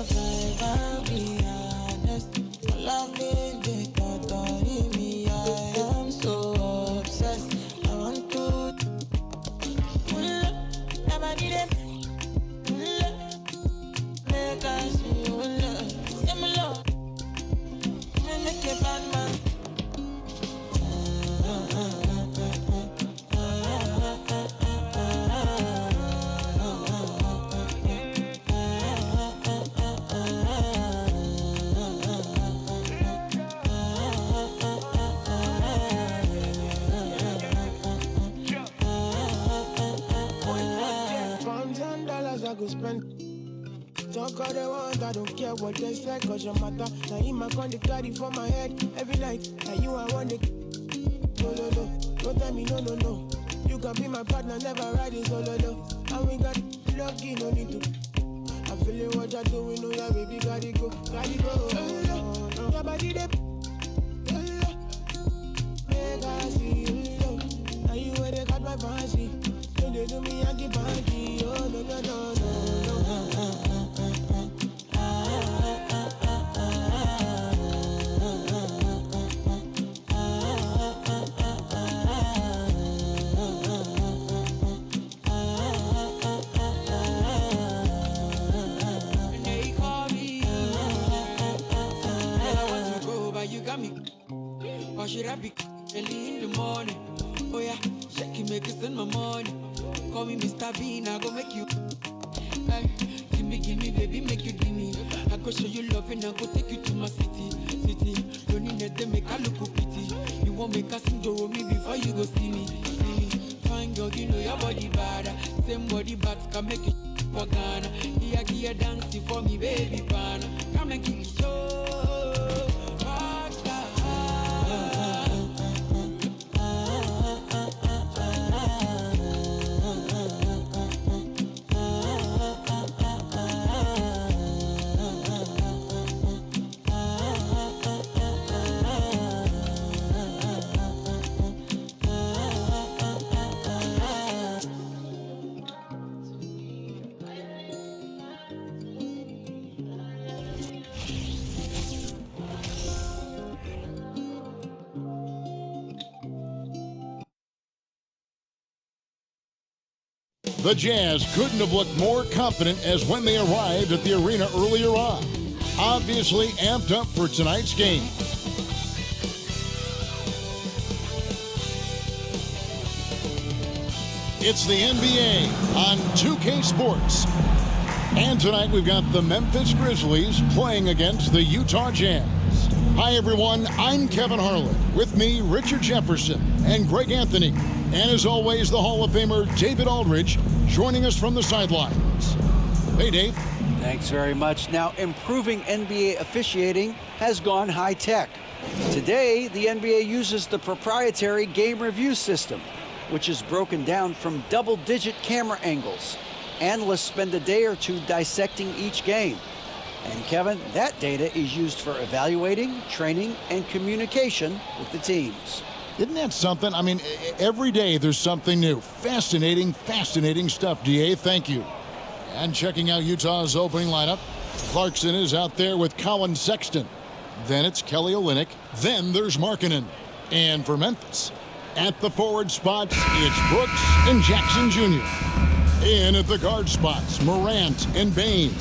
survive, I'll be honest. My love is the thought of me. I am so obsessed. I want to pull up, never need it. Pull up, make I see you love. Yeah, my love, make a bad man. I go spend. Talk all they want, I don't care what they say, cause your matter. Now in my con, they carry for my head every night. Now you I want it. No, no, no, don't tell me no, no, no. You can be my partner, never riding solo, no. And we got lucky, no need to. I'm feeling what you're doing, oh yeah, baby, gotta go, gotta go. Your body, they make I see you, love. Now you where they got my fancy. Don't they do me, I give banky, oh no, no, no, no. Why should I be early in the morning? Oh yeah, shake it, make it spend my money. Call me Mr. Bean, I go make you. Hey, give me, baby, make you give me. I go show you love and I go take you to my city. Don't need them, make I look pity. You won't make us enjoy me before you go see me. Fine girl, you know your body bad. Same body bad can make you for Ghana. Here, dancing for me, baby, pana. Come and give me show. The Jazz couldn't have looked more confident as when they arrived at the arena earlier on. Obviously amped up for tonight's game. It's the NBA on 2K Sports. And tonight we've got the Memphis Grizzlies playing against the Utah Jazz. Hi everyone, I'm Kevin Harlan. With me, Richard Jefferson and Greg Anthony. And as always, the Hall of Famer David Aldridge joining us from the sidelines. Hey, Dave. Thanks very much. Now, improving NBA officiating has gone high-tech. Today, the NBA uses the proprietary game review system, which is broken down from double-digit camera angles. Analysts spend a day or two dissecting each game. And Kevin, that data is used for evaluating, training, and communication with the teams. Isn't that something? I mean, every day there's something new. Fascinating stuff, DA. Thank you. And checking out Utah's opening lineup, Clarkson is out there with Colin Sexton. Then it's Kelly Olynyk. Then there's Markkanen. And for Memphis, at the forward spots, it's Brooks and Jackson Jr. In at the guard spots, Morant and Bain.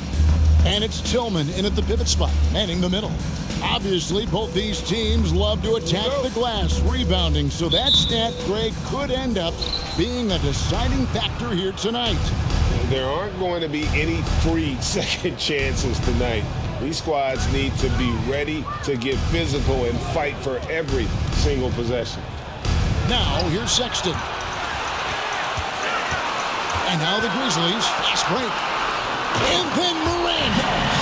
And it's Tillman in at the pivot spot, manning the middle. Obviously, both these teams love to attack the glass, rebounding, so that stat, Greg, could end up being a deciding factor here tonight. There aren't going to be any free second chances tonight. These squads need to be ready to get physical and fight for every single possession. Now, here's Sexton. And now the Grizzlies, fast break. And then Morant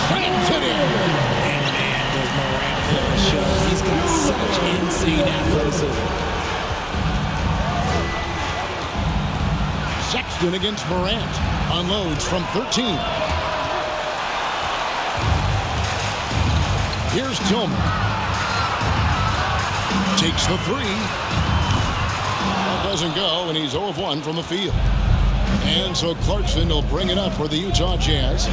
banks it in. And man, does Morant fill the show. He's got such insane athleticism. Sexton against Morant. Unloads from 13. Here's Tillman. Takes the three. That doesn't go, and he's 0 of 1 from the field. And so Clarkson will bring it up for the Utah Jazz.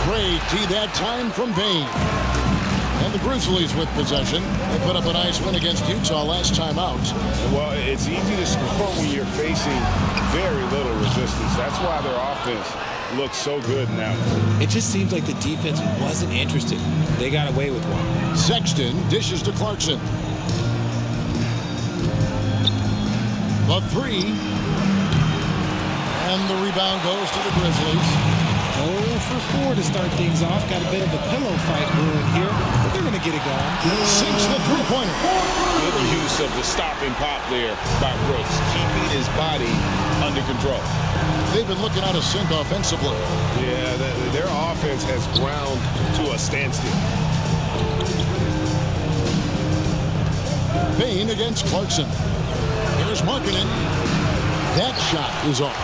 Great D that time from Bane. And the Grizzlies with possession. They put up a nice win against Utah last time out. Well, it's easy to score when you're facing very little resistance. That's why their offense looks so good in that one. It just seems like the defense wasn't interested. They got away with one. Sexton dishes to Clarkson. The three. And the rebound goes to the Grizzlies. 0 for 4 to start things off. Got a bit of a pillow fight brewing here, but they're going to get it going. Sinks the three-pointer. Good use of the stopping pop there by Brooks, keeping his body under control. They've been looking out of sync offensively. Yeah, their offense has ground to a standstill. Bane against Clarkson. Here's Markkanen. That shot is off.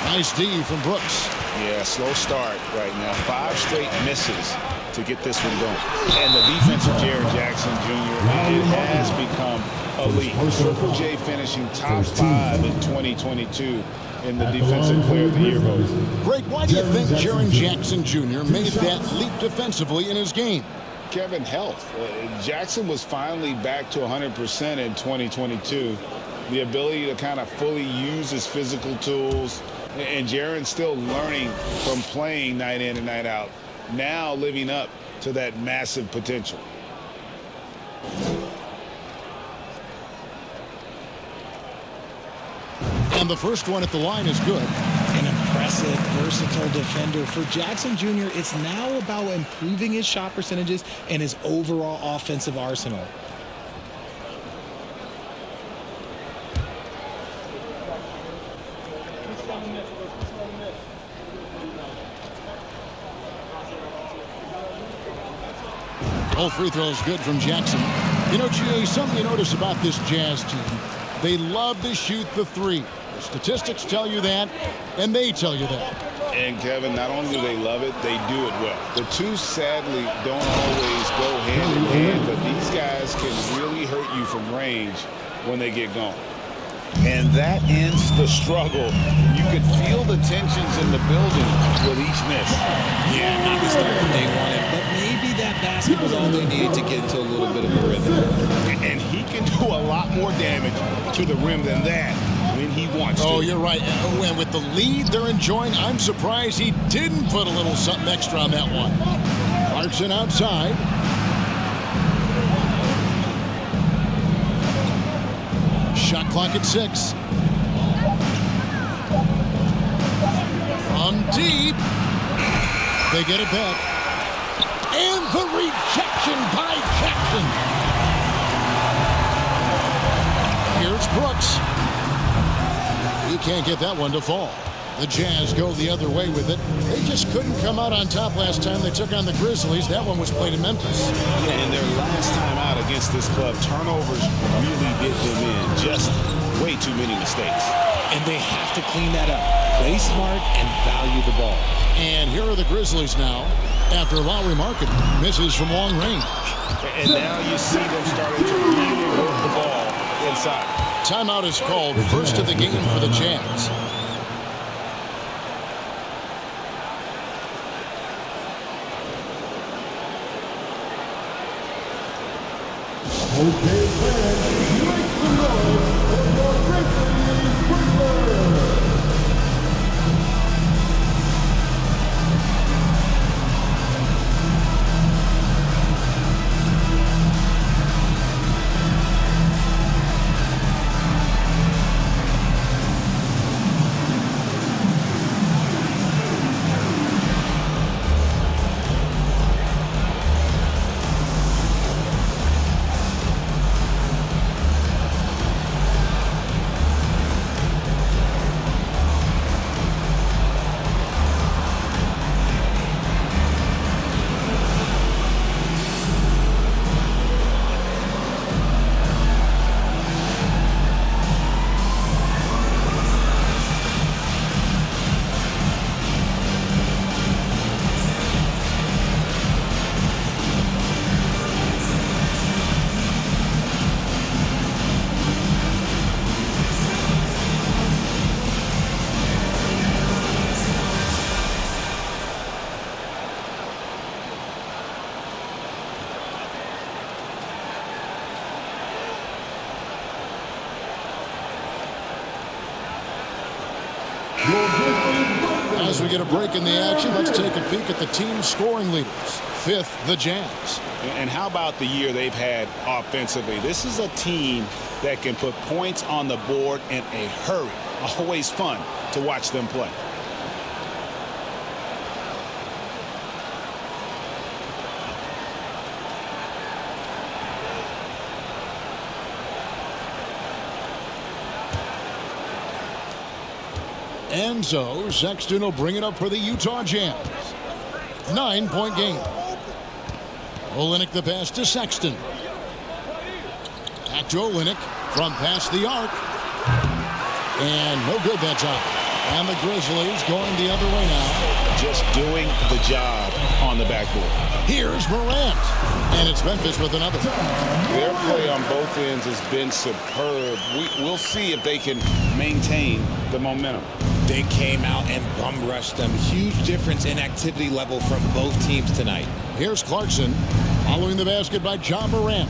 Nice D from Brooks. Yeah, slow start right now. 5 straight misses to get this one going. And the defense of Jared Jackson Jr., it has become elite. Triple J finishing top 5 in 2022 in the Defensive Player of the Year vote. Greg, why do you think Jared Jackson Jr. made that leap defensively in his game? Kevin, health. Jackson was finally back to 100% in 2022. The ability to kind of fully use his physical tools. And Jaren's still learning from playing night in and night out, now living up to that massive potential. And the first one at the line is good. An impressive, versatile defender. For Jackson Jr., it's now about improving his shot percentages and his overall offensive arsenal. All free throws good from Jackson. You know, GA, something you notice about this Jazz team, they love to shoot the three. The statistics tell you that, and they tell you that. And Kevin, not only do they love it, they do it well. The two sadly don't always go hand in hand, but these guys can really hurt you from range when they get going. And that ends the struggle. You could feel the tensions in the building with each miss. Yeah, not the start that they wanted, but maybe that basket was all they needed to get into a little bit of a rhythm. And he can do a lot more damage to the rim than that when he wants to. Oh, you're right. And with the lead they're enjoying, I'm surprised he didn't put a little something extra on that one. Clarkson outside. Shot clock at 6. From deep. They get it back. And the rejection by Jackson. Here's Brooks. He can't get that one to fall. The Jazz go the other way with it. They just couldn't come out on top last time they took on the Grizzlies. That one was played in Memphis. Yeah, and their last time out against this club, turnovers really did them in. Just way too many mistakes. And they have to clean that up. Play smart and value the ball. And here are the Grizzlies now. After Lowry Markkanen misses from long range. And now you see them starting to really work the ball inside. Timeout is called. First of the game for the Jazz. Okay, fans, make some noise for your Grizzlies Grizzlies! your Grizzlies. As we get a break in the action, let's take a peek at the team's scoring leaders. Fifth, the Jazz. And how about the year they've had offensively? This is a team that can put points on the board in a hurry. Always fun to watch them play. And so, Sexton will bring it up for the Utah Jazz. 9-point game. Olynyk the pass to Sexton. Back to Olynyk from past the arc. And no good that time. And the Grizzlies going the other way now. Just doing the job on the backboard. Here's Morant. And it's Memphis with another. Their play on both ends has been superb. We'll see if they can maintain the momentum. They came out and bum rushed them. Huge difference in activity level from both teams tonight. Here's Clarkson following the basket by John Morant.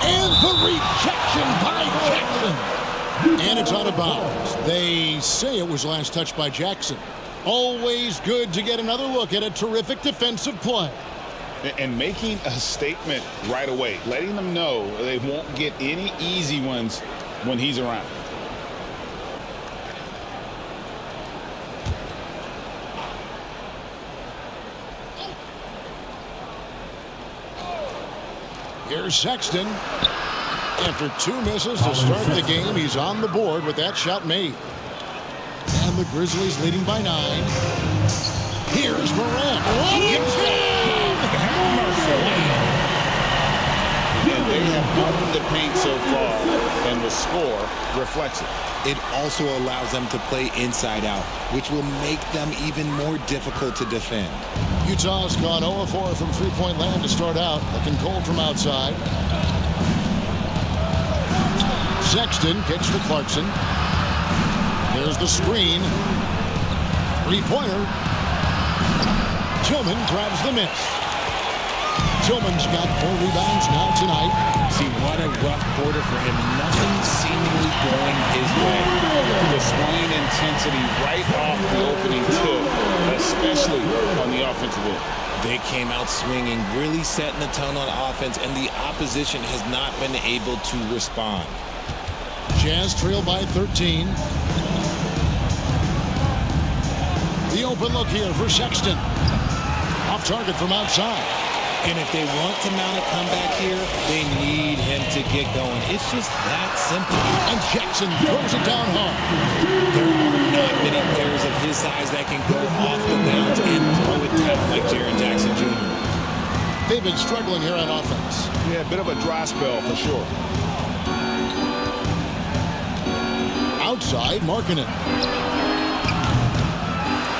And the rejection by Jackson. And it's out of bounds. They say it was last touched by Jackson. Always good to get another look at a terrific defensive play. And making a statement right away, letting them know they won't get any easy ones when he's around. Here's Sexton. After 2 misses to start the game, he's on the board with that shot made. And the Grizzlies leading by 9. Here's Morant. And they have opened the paint so far, and the score reflects it. It also allows them to play inside out, which will make them even more difficult to defend. Utah's gone 0-4 from three-point land to start out. Looking cold from outside. Sexton kicks to Clarkson. There's the screen. Three-pointer. Tillman grabs the miss. Tillman's got 4 rebounds now tonight. See, what a rough quarter for him. Nothing seemingly going his way. Displaying intensity right off the opening tip, especially on the offensive end. They came out swinging, really setting the tone on offense, and the opposition has not been able to respond. Jazz trail by 13. The open look here for Sexton. Off target from outside. And if they want to mount a comeback here, they need him to get going. It's just that simple. And Jackson throws it down hard. There are not many players of his size that can go off the bounce and throw it down like Jaren Jackson Jr. They've been struggling here on offense. Yeah, a bit of a dry spell for sure. Outside, Markkanen.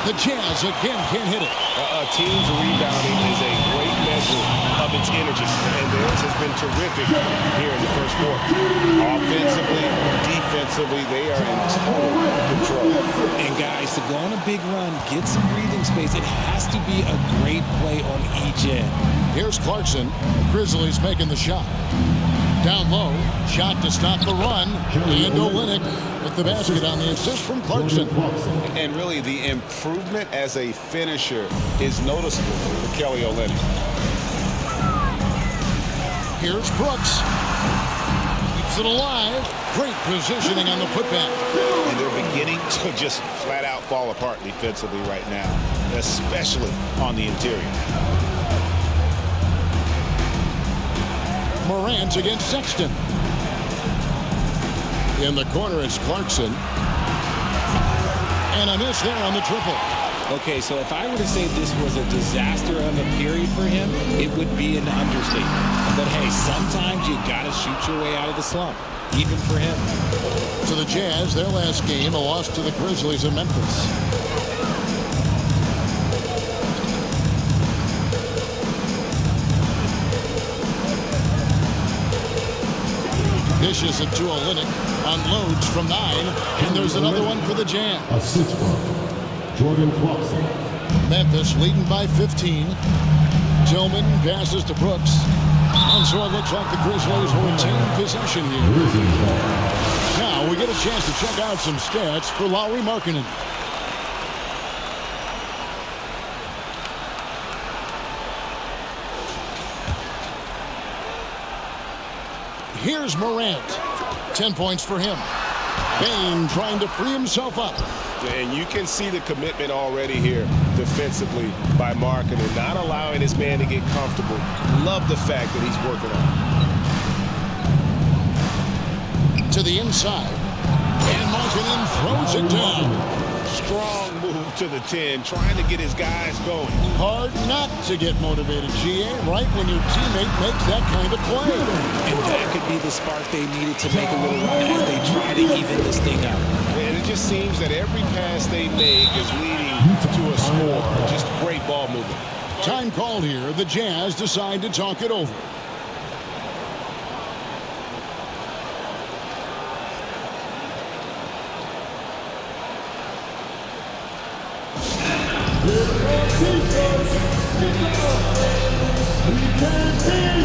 The Jazz again can't hit it. A team's rebounding is a great measure of its energy, and theirs has been terrific here in the first quarter. Offensively, defensively, they are in total control. And guys, to go on a big run, get some breathing space, it has to be a great play on each end. Here's Clarkson. Grizzlies making the shot. Down low, shot to stop the run, and Olynyk with the basket on the assist from Clarkson. And really, the improvement as a finisher is noticeable for Kelly Olynyk. Here's Brooks. Keeps it alive. Great positioning on the putback. And they're beginning to just flat out fall apart defensively right now, especially on the interior. Morant against Sexton. In the corner, it's Clarkson. And a miss there on the triple. Okay, so if I were to say this was a disaster of a period for him, it would be an understatement. But hey, sometimes you got to shoot your way out of the slump, even for him. To the Jazz, their last game, a loss to the Grizzlies in Memphis. Dishes it to Olynyk, unloads from 9, and there's another one for the Jazz. Assist from Jordan Clarkson. Memphis leading by 15. Tillman passes to Brooks. And so it looks like the Grizzlies will retain possession here. Now we get a chance to check out some stats for Lauri Markkanen. Here's Morant. 10 points for him. Bane trying to free himself up. And you can see the commitment already here defensively by Markkanen, not allowing this man to get comfortable. Love the fact that he's working on. To the inside. And Markkanen throws it down. Strong move to the 10, trying to get his guys going. Hard not to get motivated, GA, right when your teammate makes that kind of play. And that could be the spark they needed to make a little run as they try to even this thing up. And it just seems that every pass they make is leading to a score. Just great ball movement. Time called here. The Jazz decide to talk it over. We can't hear you.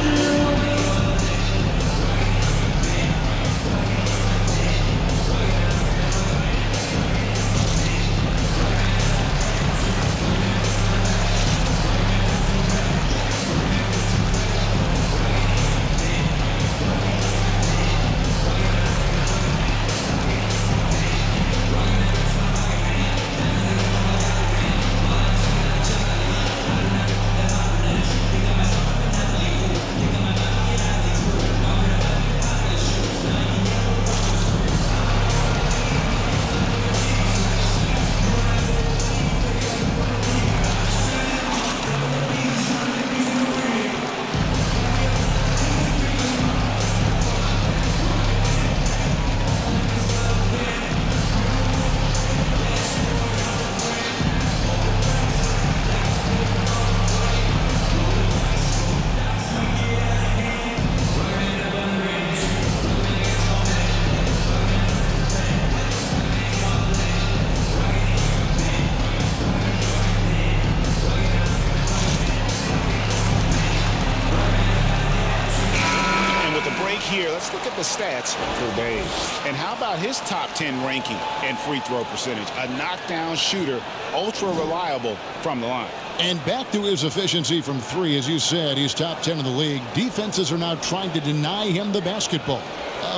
Here, let's look at the stats for Bane. And how about his top 10 ranking and free throw percentage? A knockdown shooter, ultra reliable from the line. And back to his efficiency from three. As you said, he's top 10 in the league. Defenses are now trying to deny him the basketball,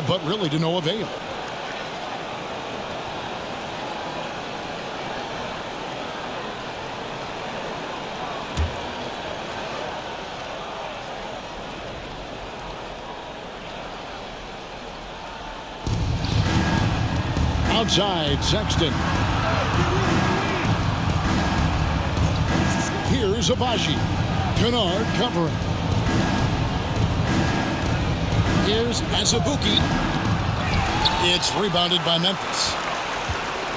but really to no avail. Outside, Sexton. Here's Abaji. Kennard covering. Here's Azubuike. It's rebounded by Memphis.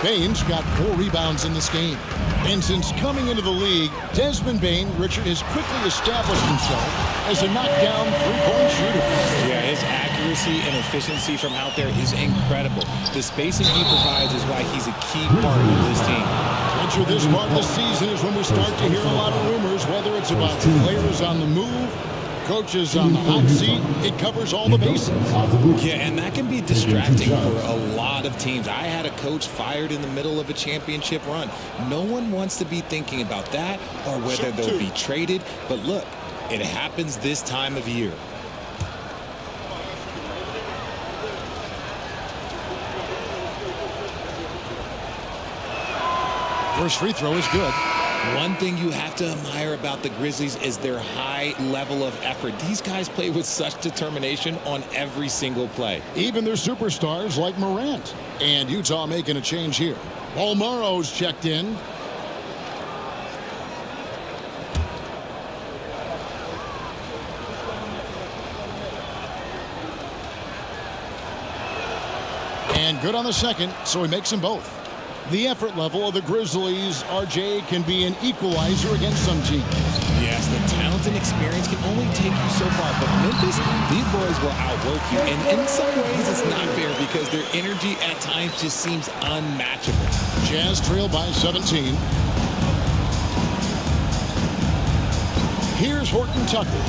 Bane's got 4 rebounds in this game. And since coming into the league, Desmond Bane, Richard, has quickly established himself as a knockdown three-point shooter. Yeah, his accuracy and efficiency from out there is incredible. The spacing he provides is why he's a key part of this team. Enter this part of the season is when we start to hear a lot of rumors, whether it's about players on the move, coaches on the hot seat. It covers all the bases. Yeah, and that can be distracting for a lot of teams. I had a coach fired in the middle of a championship run. No one wants to be thinking about that or whether they'll be traded. But look, it happens this time of year. First free throw is good. One thing you have to admire about the Grizzlies is their high level of effort. These guys play with such determination on every single play. Even their superstars like Morant. And Utah making a change here. Bolmaro's checked in. And good on the second, so he makes them both. The effort level of the Grizzlies, RJ, can be an equalizer against some teams. Yes, the talent and experience can only take you so far, but Memphis, these boys will outwork you, and in some ways it's not fair because their energy at times just seems unmatchable. Jazz trail by 17. Here's Horton Tucker.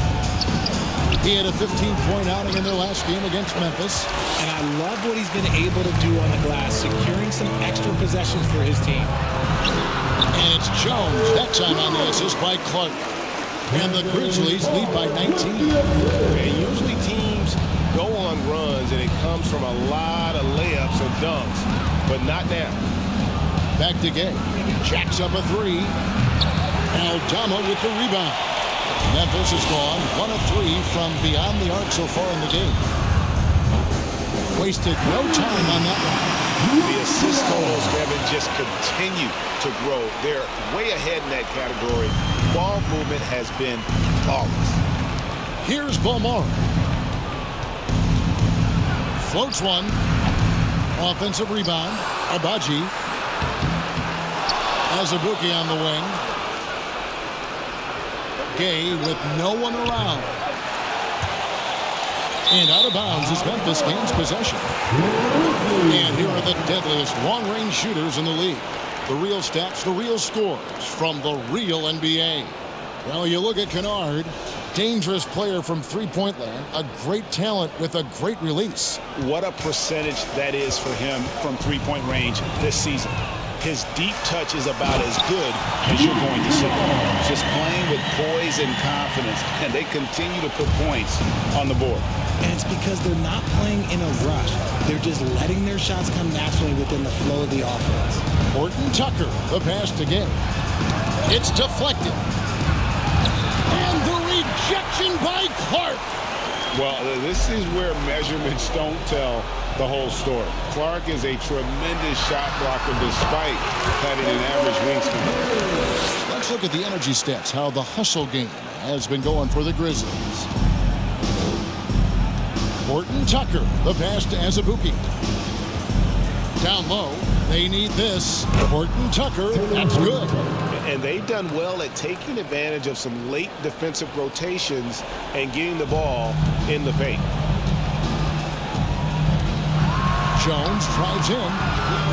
He had a 15-point outing in their last game against Memphis. And I love what he's been able to do on the glass, securing some extra possessions for his team. And it's Jones, that time on the assist by Clark. And the Grizzlies lead by 19. And usually teams go on runs, and it comes from a lot of layups and dunks, but not now. Back to Gay. Jacks up a three. Aldama with the rebound. Memphis has gone 1 of 3 from beyond the arc so far in the game. Wasted no time on that one. The assist totals, Kevin, just continue to grow. They're way ahead in that category. Ball movement has been flawless. Here's Beaumont. Floats one. Offensive rebound. Abaji. Azubuike on the wing. Gay with no one around. And out of bounds as Memphis gains possession. And here are the deadliest long-range shooters in the league. The real stats, the real scores from the real NBA. Well, you look at Kennard, dangerous player from three-point land, a great talent with a great release. What a percentage that is for him from three-point range this season. His deep touch is about as good as you're going to see. Just playing with poise and confidence, and they continue to put points on the board. And it's because they're not playing in a rush. They're just letting their shots come naturally within the flow of the offense. Horton Tucker, the pass to Gay. It's deflected. And the rejection by Clark. Well, this is where measurements don't tell the whole story. Clark is a tremendous shot blocker despite having an average wingspan. Let's look at the energy stats, how the hustle game has been going for the Grizzlies. Horton Tucker, the pass to Azubuike. Down low, they need this. Horton Tucker, that's good. And they've done well at taking advantage of some late defensive rotations and getting the ball in the paint. Jones drives in,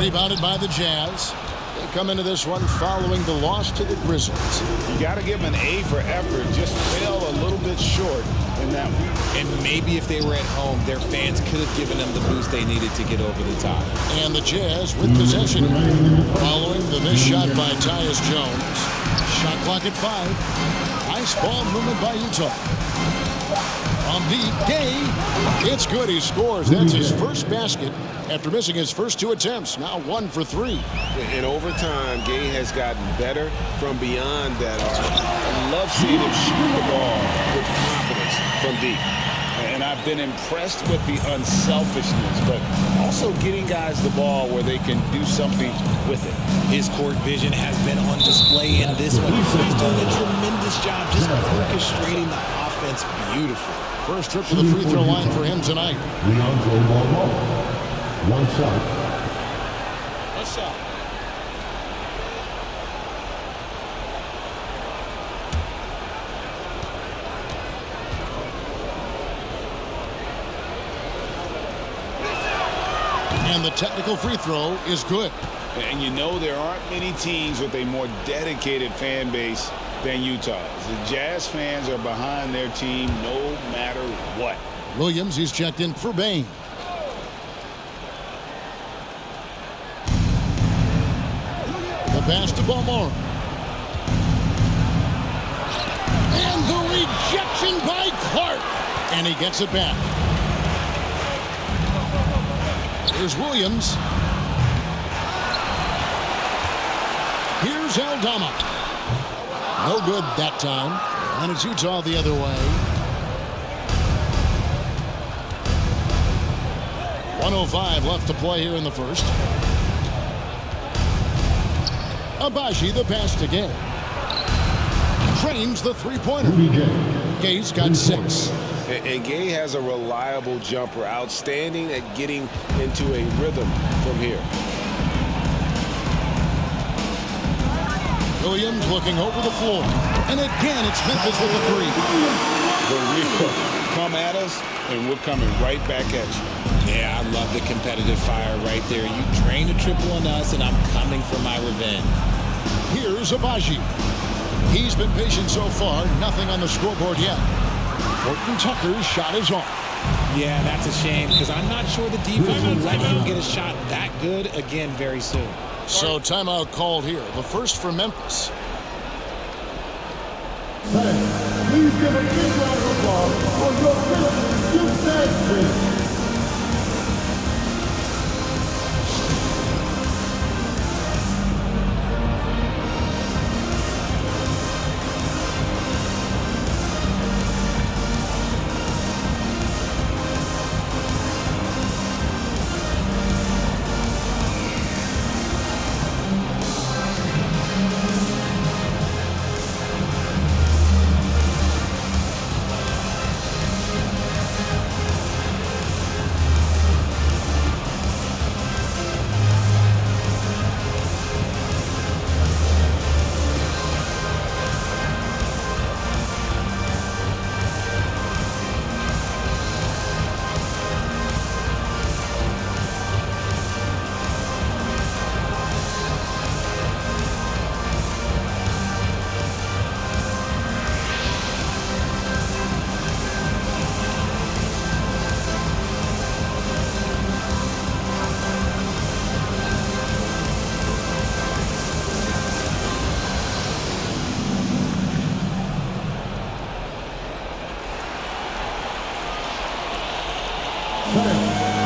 rebounded by the Jazz. They come into this one following the loss to the Grizzlies. You got to give them an A for effort. Just fell a little bit short in that one. And maybe if they were at home, their fans could have given them the boost they needed to get over the top. And the Jazz with possession following the missed shot by Tyus Jones. Shot clock at 5. Nice ball movement by Utah. On deep, Gay. It's good. He scores. That's his first basket after missing his first 2 attempts. Now 1 for 3. In overtime, Gay has gotten better from beyond that arc. I love seeing him shoot the ball with confidence from deep. And I've been impressed with the unselfishness, but also getting guys the ball where they can do something with it. His court vision has been on display in this one. He's doing a tremendous job just orchestrating the offense beautifully. First trip to the free throw line for him tonight. One shot. What's up? And the technical free throw is good. And you know there aren't many teams with a more dedicated fan base than Utah. The Jazz fans are behind their team no matter what. Williams, he's checked in for Bain. The pass to Beaumont. And the rejection by Clark. And he gets it back. Here's Williams. Here's Aldama. No good that time. And it's Utah the other way. 1:05 left to play here in the first. Abaji, the pass to Gay. Trains the three-pointer. Gay's got 6. And Gay has a reliable jumper, outstanding at getting into a rhythm from here. Williams looking over the floor. And again, it's Memphis with the 3. The real come at us, and we're coming right back at you. Yeah, I love the competitive fire right there. You drained a triple on us, and I'm coming for my revenge. Here's Abaji. He's been patient so far. Nothing on the scoreboard yet. Horton Tucker's shot is off. Yeah, that's a shame because I'm not sure the defense will let him get a shot that good again very soon. So timeout called here. The first for Memphis. Fans, please give a big round of applause for your Grizzlies, Sexton.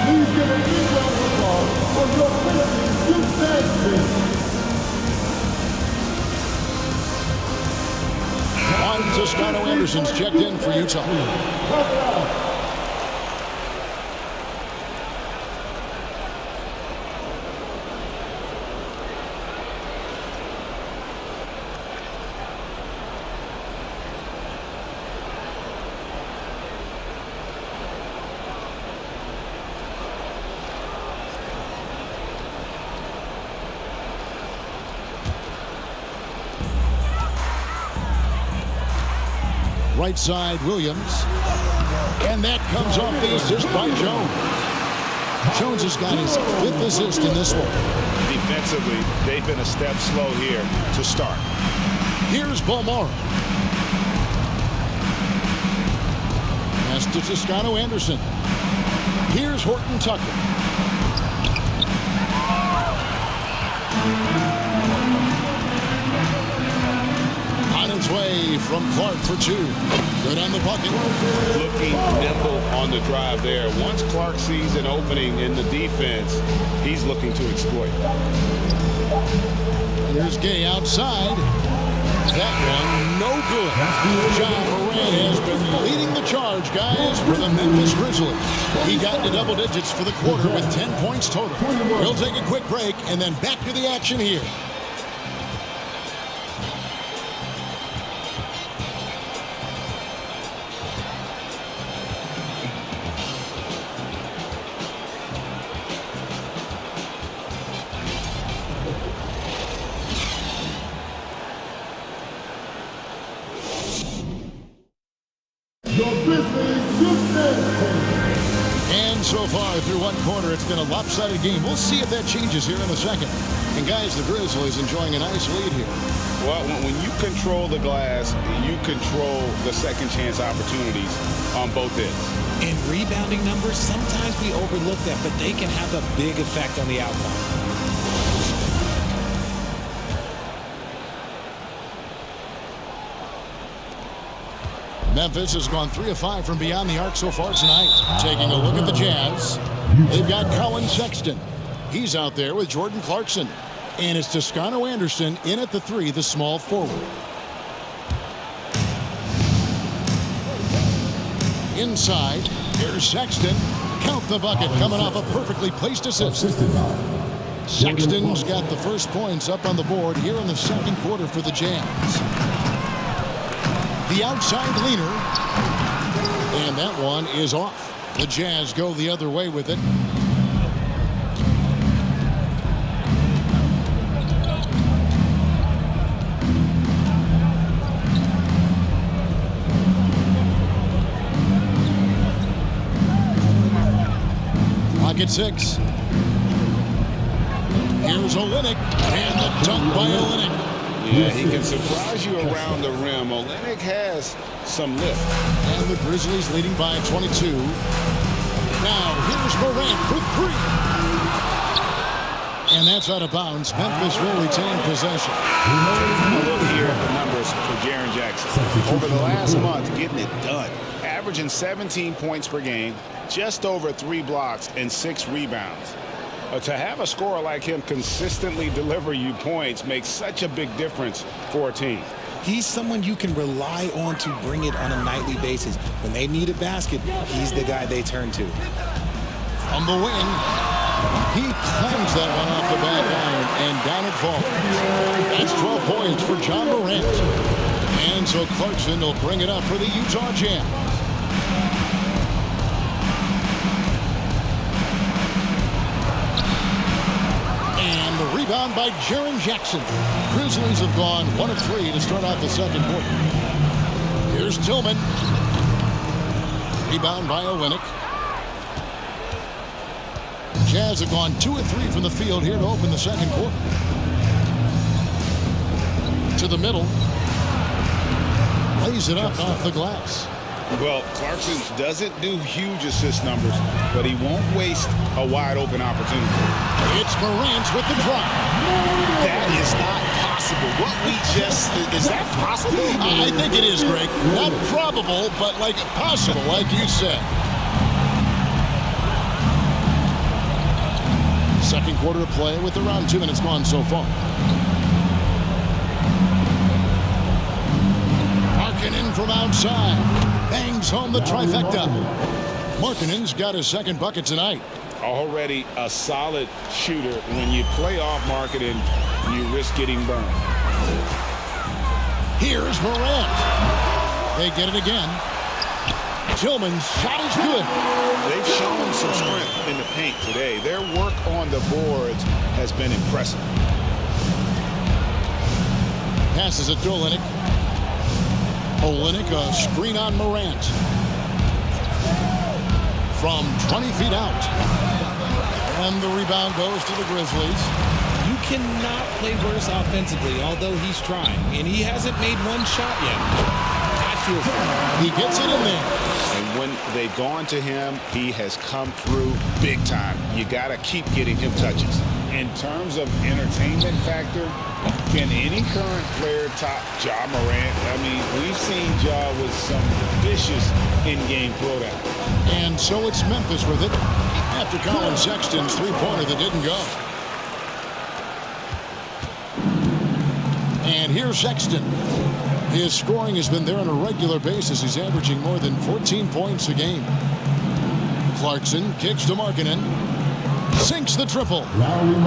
Please give a big round of applause for your Grizzlies, Sexton. Juan Toscano Anderson's checked in for Utah. Right side, Williams. And that comes off the assist by Jones. Jones has got his 5th assist in this one. Defensively, they've been a step slow here to start. Here's Morant. Pass to Toscano Anderson. Here's Horton Tucker. On its way from Clark for 2. Good on the bucket. Looking nimble on the drive there. Once Clark sees an opening in the defense, he's looking to exploit. Here's Gay outside. That one, no good. Morant has been leading the charge, guys, for the Memphis Grizzlies. He got to double digits for the quarter with 10 points total. We'll take a quick break and then back to the action here. Your Grizzlies, Sexton. And so far through one quarter, it's been a lopsided game. We'll see if that changes here in the second. And guys, the Grizzlies enjoying a nice lead here. Well, when you control the glass, you control the second chance opportunities on both ends. And rebounding numbers, sometimes we overlook them, but they can have a big effect on the outcome. Memphis has gone 3 of 5 from beyond the arc so far tonight. Taking a look at the Jazz, they've got Colin Sexton. He's out there with Jordan Clarkson. And it's Toscano Anderson in at the 3, the small forward. Inside, here's Sexton. Count the bucket, coming off a perfectly placed assist. Sexton's got the first points up on the board here in the second quarter for the Jazz. The outside leaner, and that one is off. The Jazz go the other way with it. Clock at 6. Here's Olynyk, and the dunk by Olynyk. Yeah, he can surprise you around the rim. Olynyk has some lift. And the Grizzlies leading by 22. Now, here's Morant for three. And that's out of bounds. Memphis will retain possession. Look here at the numbers for Jaren Jackson. Over the last month, getting it done. Averaging 17 points per game, just over 3 blocks, and 6 rebounds. To have a scorer like him consistently deliver you points makes such a big difference for a team. He's someone you can rely on to bring it on a nightly basis. When they need a basket, he's the guy they turn to. On the wing, he clangs that one off the back iron, and down it falls. That's 12 points for John Morant. And so Clarkson will bring it up for the Utah Jazz. And the rebound by Jaren Jackson. Grizzlies have gone 1 of 3 to start out the second quarter. Here's Tillman. Rebound by Olynyk. Jazz have gone 2 of 3 from the field here to open the second quarter. To the middle. Lays it up off the glass. Well, Clarkson doesn't do huge assist numbers, but he won't waste a wide open opportunity. It's Morant with the drop. That is not possible. What we just, is that possible? I think it is, Greg. Not probable, but like possible, like you said. Second quarter of play with around 2 minutes gone so far. Markkanen from outside. Bangs home the trifecta. Markkanen's got his second bucket tonight. Already a solid shooter. When you play off Markkanen, you risk getting burned. Here's Morant. They get it again. Tillman's shot is good. They've shown some strength in the paint today. Their work on the boards has been impressive. Passes it to Olynyk. Olynyk, a screen on Morant. From 20 feet out. And the rebound goes to the Grizzlies. You cannot play worse offensively, although he's trying. And he hasn't made one shot yet. I feel for him. He gets it in there. And when they've gone to him, he has come through big time. You got to keep getting him touches. In terms of entertainment factor, can any current player top Ja Morant? I mean, we've seen Ja with some vicious in-game throwdown. And so it's Memphis with it after Colin Sexton's three-pointer that didn't go. And here's Sexton. His scoring has been there on a regular basis. He's averaging more than 14 points a game. Clarkson kicks to Markkanen. Sinks the triple.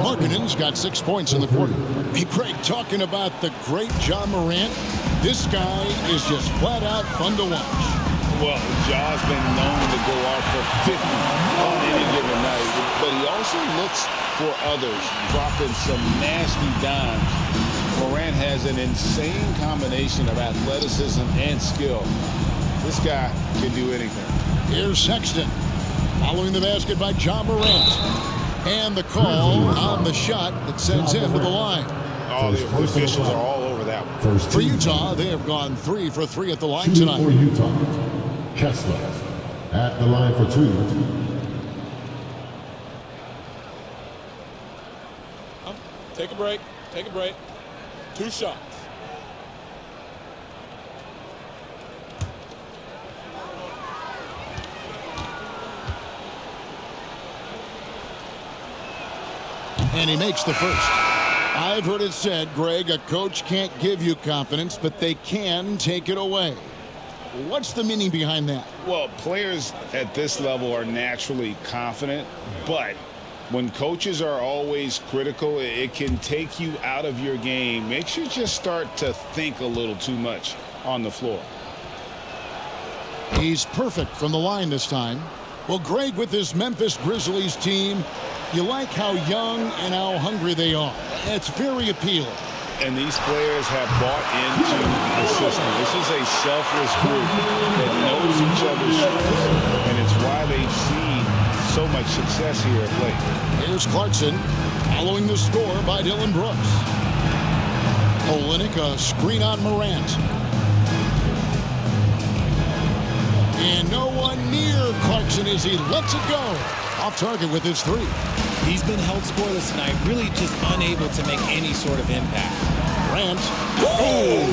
Markkanen's got 6 points in the quarter. Hey, Craig, talking about the great Ja Morant, this guy is just flat out fun to watch. Well, Ja's been known to go off for 50 on any given night, but he also looks for others, dropping some nasty dimes. Morant has an insane combination of athleticism and skill. This guy can do anything. Here's Sexton. Following the basket by Ja Morant. And the call on the shot that sends him to the line. Oh, the officials are all over that one. For Utah, they have gone 3 for 3 at the line tonight. For Utah, Kessler at the line for 2. Take a break. Take a break. 2 shots. And he makes the first. I've heard it said, Greg, a coach can't give you confidence, but they can take it away. What's the meaning behind that? Well, players at this level are naturally confident, but when coaches are always critical, it can take you out of your game. Makes you just start to think a little too much on the floor. He's perfect from the line this time. Well, Greg, with this Memphis Grizzlies team, you like how young and how hungry they are. It's very appealing. And these players have bought into the system. This is a selfless group that knows each other's strengths, and it's why they've seen so much success here of late. Here's Clarkson following the score by Dylan Brooks. Olynyk, a screen on Morant. And no one near Clarkson as he lets it go. Off target with his three. He's been held scoreless tonight, really just unable to make any sort of impact. Morant. Oh,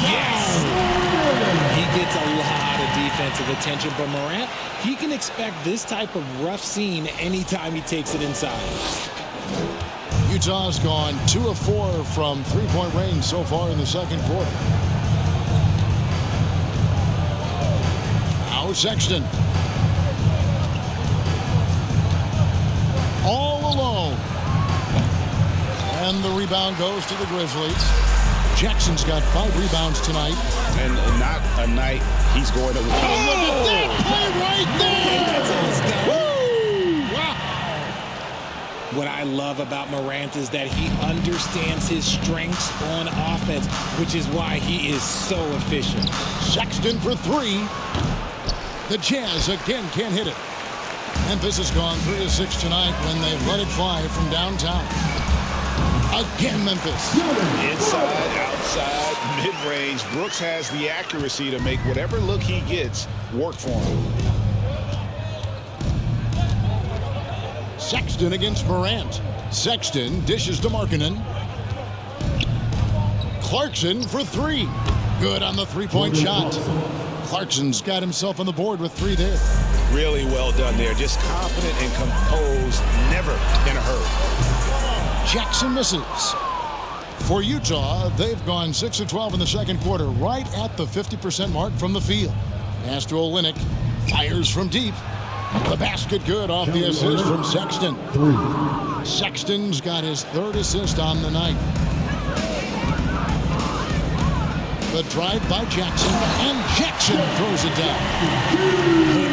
yes! He gets a lot of defensive attention, but Morant, he can expect this type of rough scene anytime he takes it inside. Utah's gone 2 of 4 from three-point range so far in the second quarter. Now Sexton. All alone. And the rebound goes to the Grizzlies. Jackson's got 5 rebounds tonight. And not a night he's going to Oh, look at that play right there! Woo! Wow. What I love about Morant is that he understands his strengths on offense, which is why he is so efficient. Sexton for 3. The Jazz again can't hit it. Memphis has gone 3 of 6 tonight when they've let it fly from downtown. Again, Memphis. Inside, outside, mid-range. Brooks has the accuracy to make whatever look he gets work for him. Sexton against Morant. Sexton dishes to Markkanen. Clarkson for 3. Good on the three-point shot. Clarkson's got himself on the board with 3 there. Really well done there. Just confident and composed, never in a hurry. Jackson misses. For Utah, they've gone 6 of 12 in the second quarter, right at the 50% mark from the field. Pass to Olynyk. Fires from deep. The basket good off the assist from Sexton. Sexton's got his 3rd assist on the night. The drive by Jackson, and Jackson throws it down.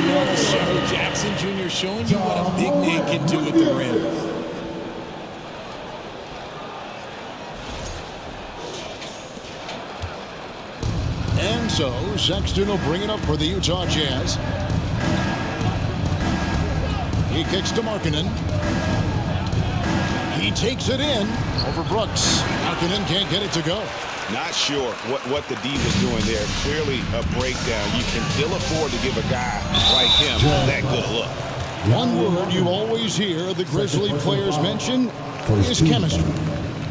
Another show. Jackson Jr. showing you what a big man can do at the rim. And so, Sexton will bring it up for the Utah Jazz. He kicks to Markkanen. He takes it in over Brooks. Markkanen can't get it to go. Not sure what the D was doing there. Clearly a breakdown. You can ill afford to give a guy like him that good a look. One word you always hear the Grizzly players mention is chemistry.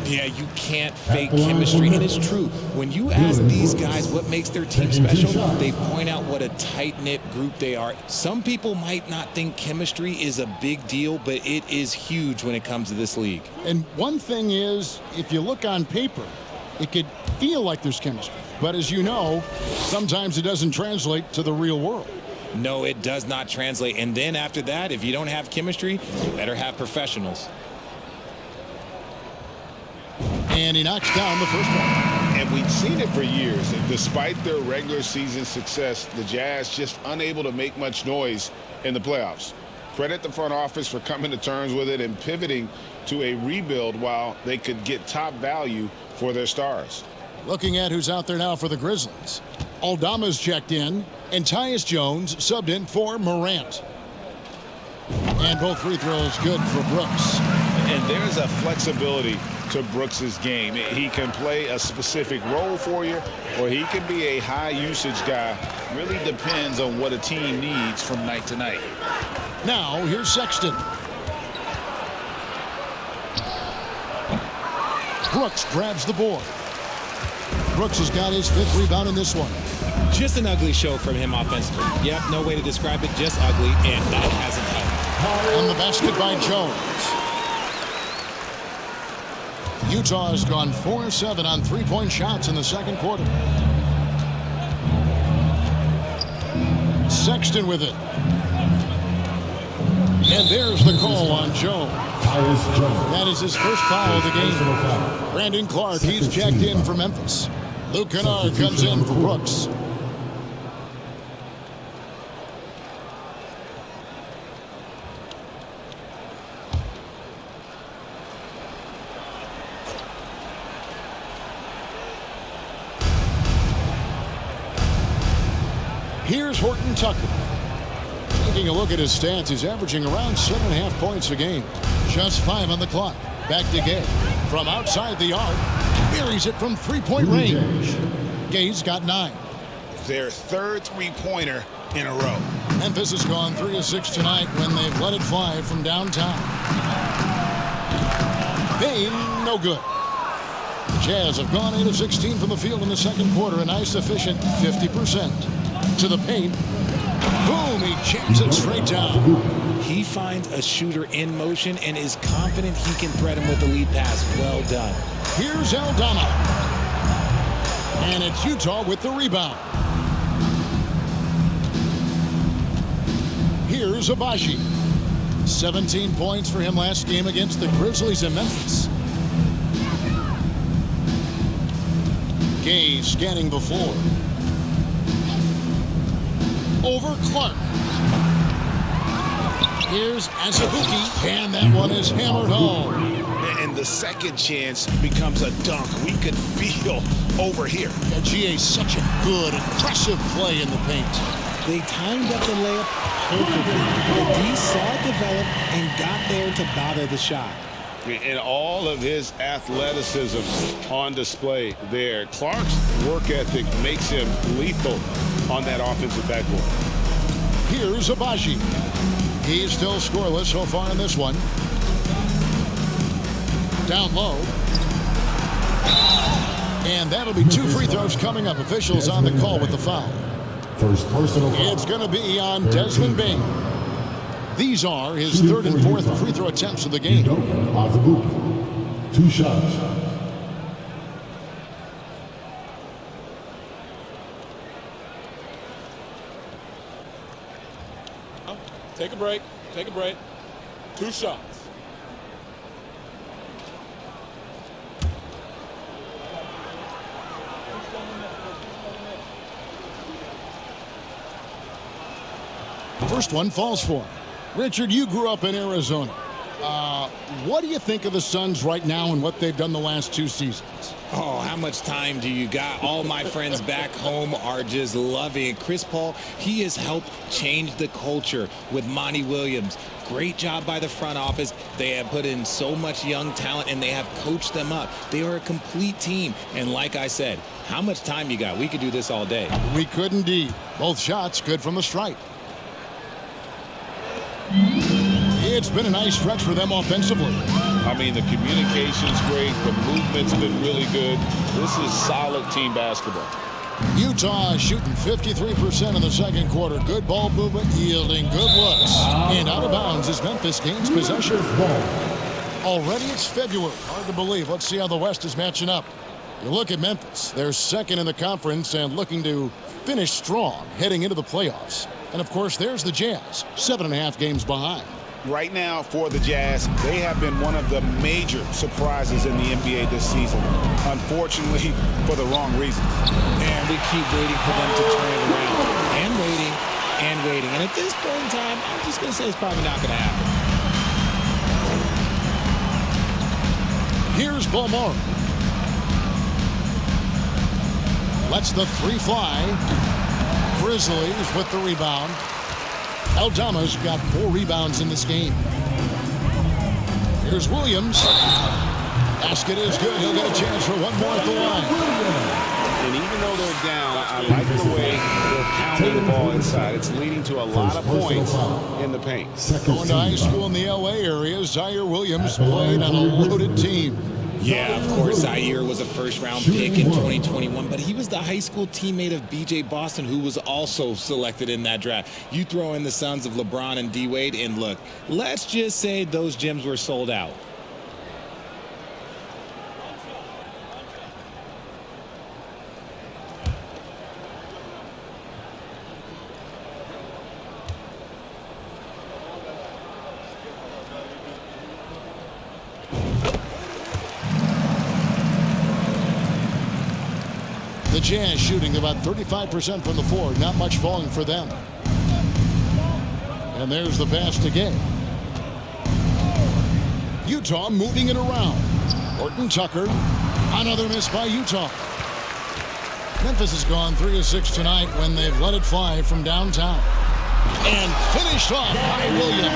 Yeah, you can't fake chemistry, and it's true. When you ask these guys what makes their team special, they point out what a tight-knit group they are. Some people might not think chemistry is a big deal, but it is huge when it comes to this league. And one thing is, if you look on paper, it could feel like there's chemistry. But as you know, sometimes it doesn't translate to the real world. No, it does not translate. And then after that, if you don't have chemistry, you better have professionals. And he knocks down the first one. And we've seen it for years. Despite their regular season success, the Jazz just unable to make much noise in the playoffs. Credit the front office for coming to terms with it and pivoting to a rebuild while they could get top value for their stars. Looking at who's out there now for the Grizzlies. Aldama's checked in, and Tyus Jones subbed in for Morant. And both free throws good for Brooks. And there's a flexibility to Brooks's game. He can play a specific role for you, or he can be a high usage guy. Really depends on what a team needs from night to night. Now here's Sexton. Brooks grabs the board. Brooks has got his 5th rebound in this one. Just an ugly show from him offensively. Yep, no way to describe it, just ugly, and that hasn't helped. On the basket by Jones. Utah has gone 4-7 on three-point shots in the second quarter. Sexton with it. And there's the call on Jones. That is his first foul of the game. Brandon Clark, he's checked in for Memphis. Luke Kennard comes in for Brooks. Here's Horton Tucker. Taking a look at his stats, he's averaging around 7.5 points a game. Just 5 on the clock. Back to Gay. From outside the arc, buries it from three-point range. Gay's got 9. Their third three-pointer in a row. Memphis has gone 3 of 6 tonight when they've let it fly from downtown. Bain, no good. The Jazz have gone 8 of 16 from the field in the second quarter, a nice efficient 50%. To the paint. Boom, he jams it straight down. He finds a shooter in motion and is confident he can thread him with the lead pass. Well done. Here's Aldama. And it's Utah with the rebound. Here's Abaji. 17 points for him last game against the Grizzlies in Memphis. Gay scanning the floor. Over Clark. Here's Azubuike, and that one is hammered home. And the second chance becomes a dunk. We could feel over here. Yeah, GA, such a good, impressive play in the paint. They timed up the layup perfectly. The D saw it develop and got there to bother the shot. And all of his athleticism on display there. Clark's work ethic makes him lethal on that offensive backboard. Here's Abaji. He's still scoreless so far in this one. Down low. And that'll be 2 free throws coming up. Officials on the call with the foul. First personal foul. It's going to be on Desmond Bain. These are his 3rd and 4th free throw attempts of the game. Azubuike. 2 shots. Take a break. Take a break. 2 shots. First one falls for him. Richard, you grew up in Arizona. What do you think of the Suns right now and what they've done the last 2 seasons? Oh, how much time do you got? All my friends back home are just loving it. Chris Paul, he has helped change the culture with Monty Williams. Great job by the front office. They have put in so much young talent and they have coached them up. They are a complete team. And like I said, how much time you got? We could do this all day. We could indeed. Both shots good from the stripe. It's been a nice stretch for them offensively. I mean, the communication's great. The movement's been really good. This is solid team basketball. Utah shooting 53% in the second quarter. Good ball movement, yielding good looks. And out of bounds as Memphis gains possession. Already it's February. Hard to believe. Let's see how the West is matching up. You look at Memphis. They're second in the conference and looking to finish strong heading into the playoffs. And, of course, there's the Jazz, 7.5 games behind. Right now for the Jazz, they have been one of the major surprises in the NBA this season. Unfortunately, for the wrong reasons. And we keep waiting for them to turn it around. And waiting and waiting. And at this point in time, I'm just going to say it's probably not going to happen. Here's Beaumont. Lets the 3 fly. Grizzlies with the rebound. Aldama's got 4 rebounds in this game. Here's Williams. Basket is good. He'll get a chance for one more at the line. And even though they're down, I like the way they're pounding the ball inside. It's leading to a lot of points in the paint. Going to high school in the LA area, Zaire Williams played on a loaded team. Yeah, of course, Zaire was a first-round pick in 2021, but he was the high school teammate of B.J. Boston, who was also selected in that draft. You throw in the sons of LeBron and D-Wade, and look, let's just say those gyms were sold out. The Jazz shooting about 35% from the floor. Not much falling for them. And there's the pass to Gay. Utah moving it around. Horton Tucker. Another miss by Utah. Memphis has gone 3 of 6 tonight when they've let it fly from downtown. And finished off by Williams.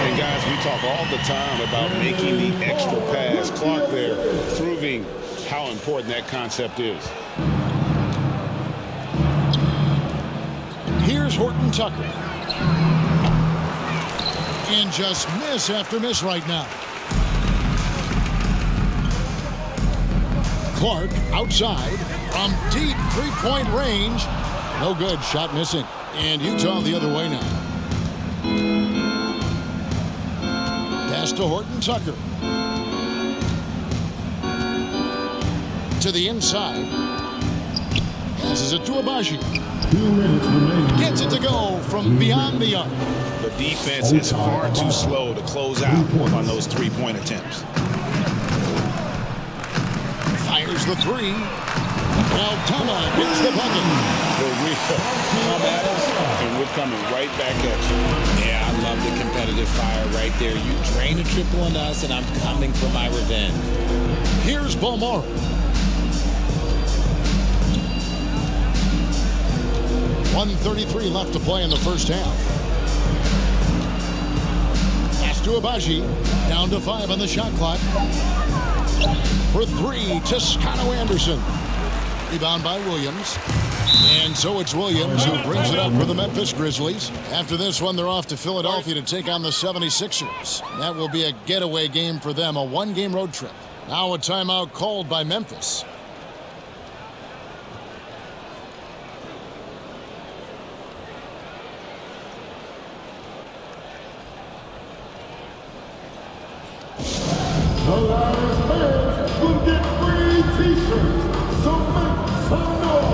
And guys, we talk all the time about making the extra pass. Clark there proving how important that concept is. Here's Horton Tucker. And just miss after miss right now. Clark outside from deep three-point range. No good. Shot missing. And Utah the other way now. Pass to Horton Tucker. To the inside. Passes it to Abaji. 2 minutes remaining. Gets it to go from beyond the arc. The defense is far too slow to close out on those three-point attempts. Fires the three. Altama hits the bucket. We come at us, and we're coming right back at you. Yeah, I love the competitive fire right there. You drain a triple on us, and I'm coming for my revenge. Here's Balmore. .133 left to play in the first half. Pass to Abaji. Down to 5 on the shot clock. For 3, Toscano Anderson. Rebound by Williams. And so it's Williams who brings it up for the Memphis Grizzlies. After this one, they're off to Philadelphia to take on the 76ers. That will be a getaway game for them, a one-game road trip. Now a timeout called by Memphis. The loudest fans will get free t-shirts. So make some noise.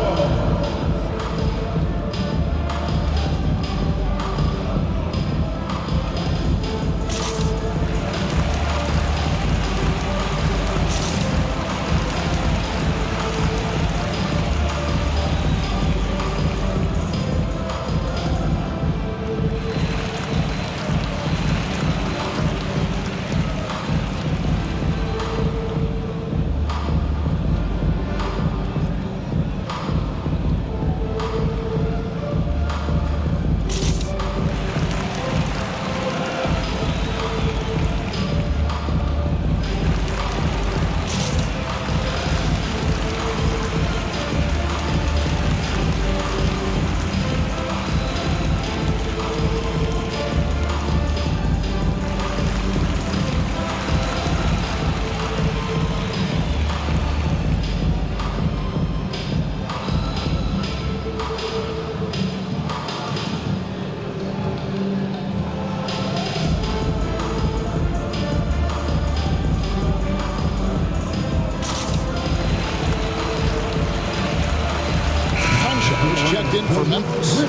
Checked in for Memphis.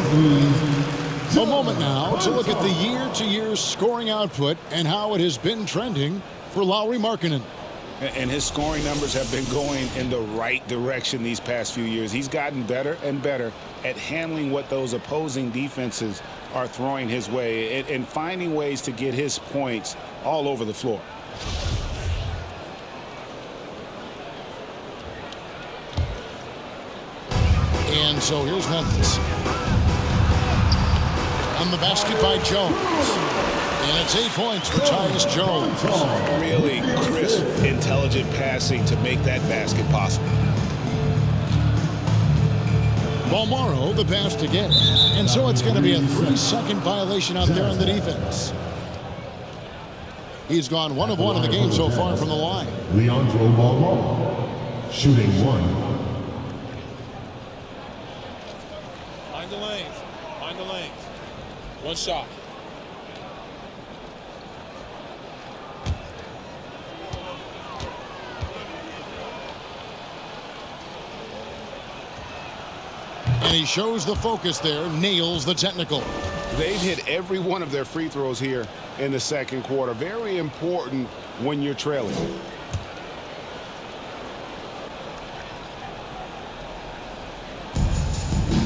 A moment now to look at the year-to-year scoring output and how it has been trending for Lauri Markkanen. And his scoring numbers have been going in the right direction these past few years. He's gotten better and better at handling what those opposing defenses are throwing his way and finding ways to get his points all over the floor. And so here's Memphis. On the basket by Jones. And it's 8 points for Tyus Jones. Really crisp, intelligent passing to make that basket possible. Balmoro, the pass to get. And so it's going to be a 3-second violation out there on the defense. He's gone 1 of 1 in the game so far from the line. Leandro Balmoro, shooting 1. Find the lanes. Find the lanes. One shot. And he shows the focus there, nails the technical. They've hit every one of their free throws here in the second quarter. Very important when you're trailing.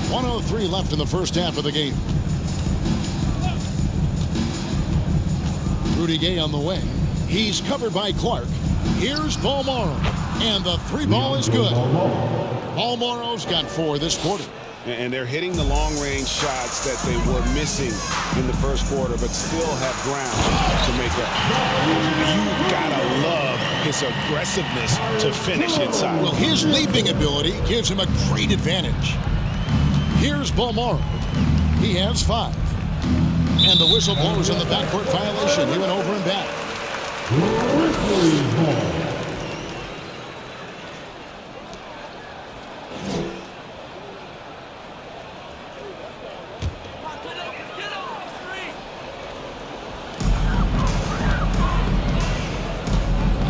.103 left in the first half of the game. Rudy Gay on the wing. He's covered by Clark. Here's Balmoro. And the 3 ball is good. Balmoro's got 4 this quarter. And they're hitting the long-range shots that they were missing in the first quarter, but still have ground to make up. You gotta love his aggressiveness to finish inside. Well, his leaping ability gives him a great advantage. Here's Balmora. He has 5. And the whistle blows on the backcourt violation. He went over and back.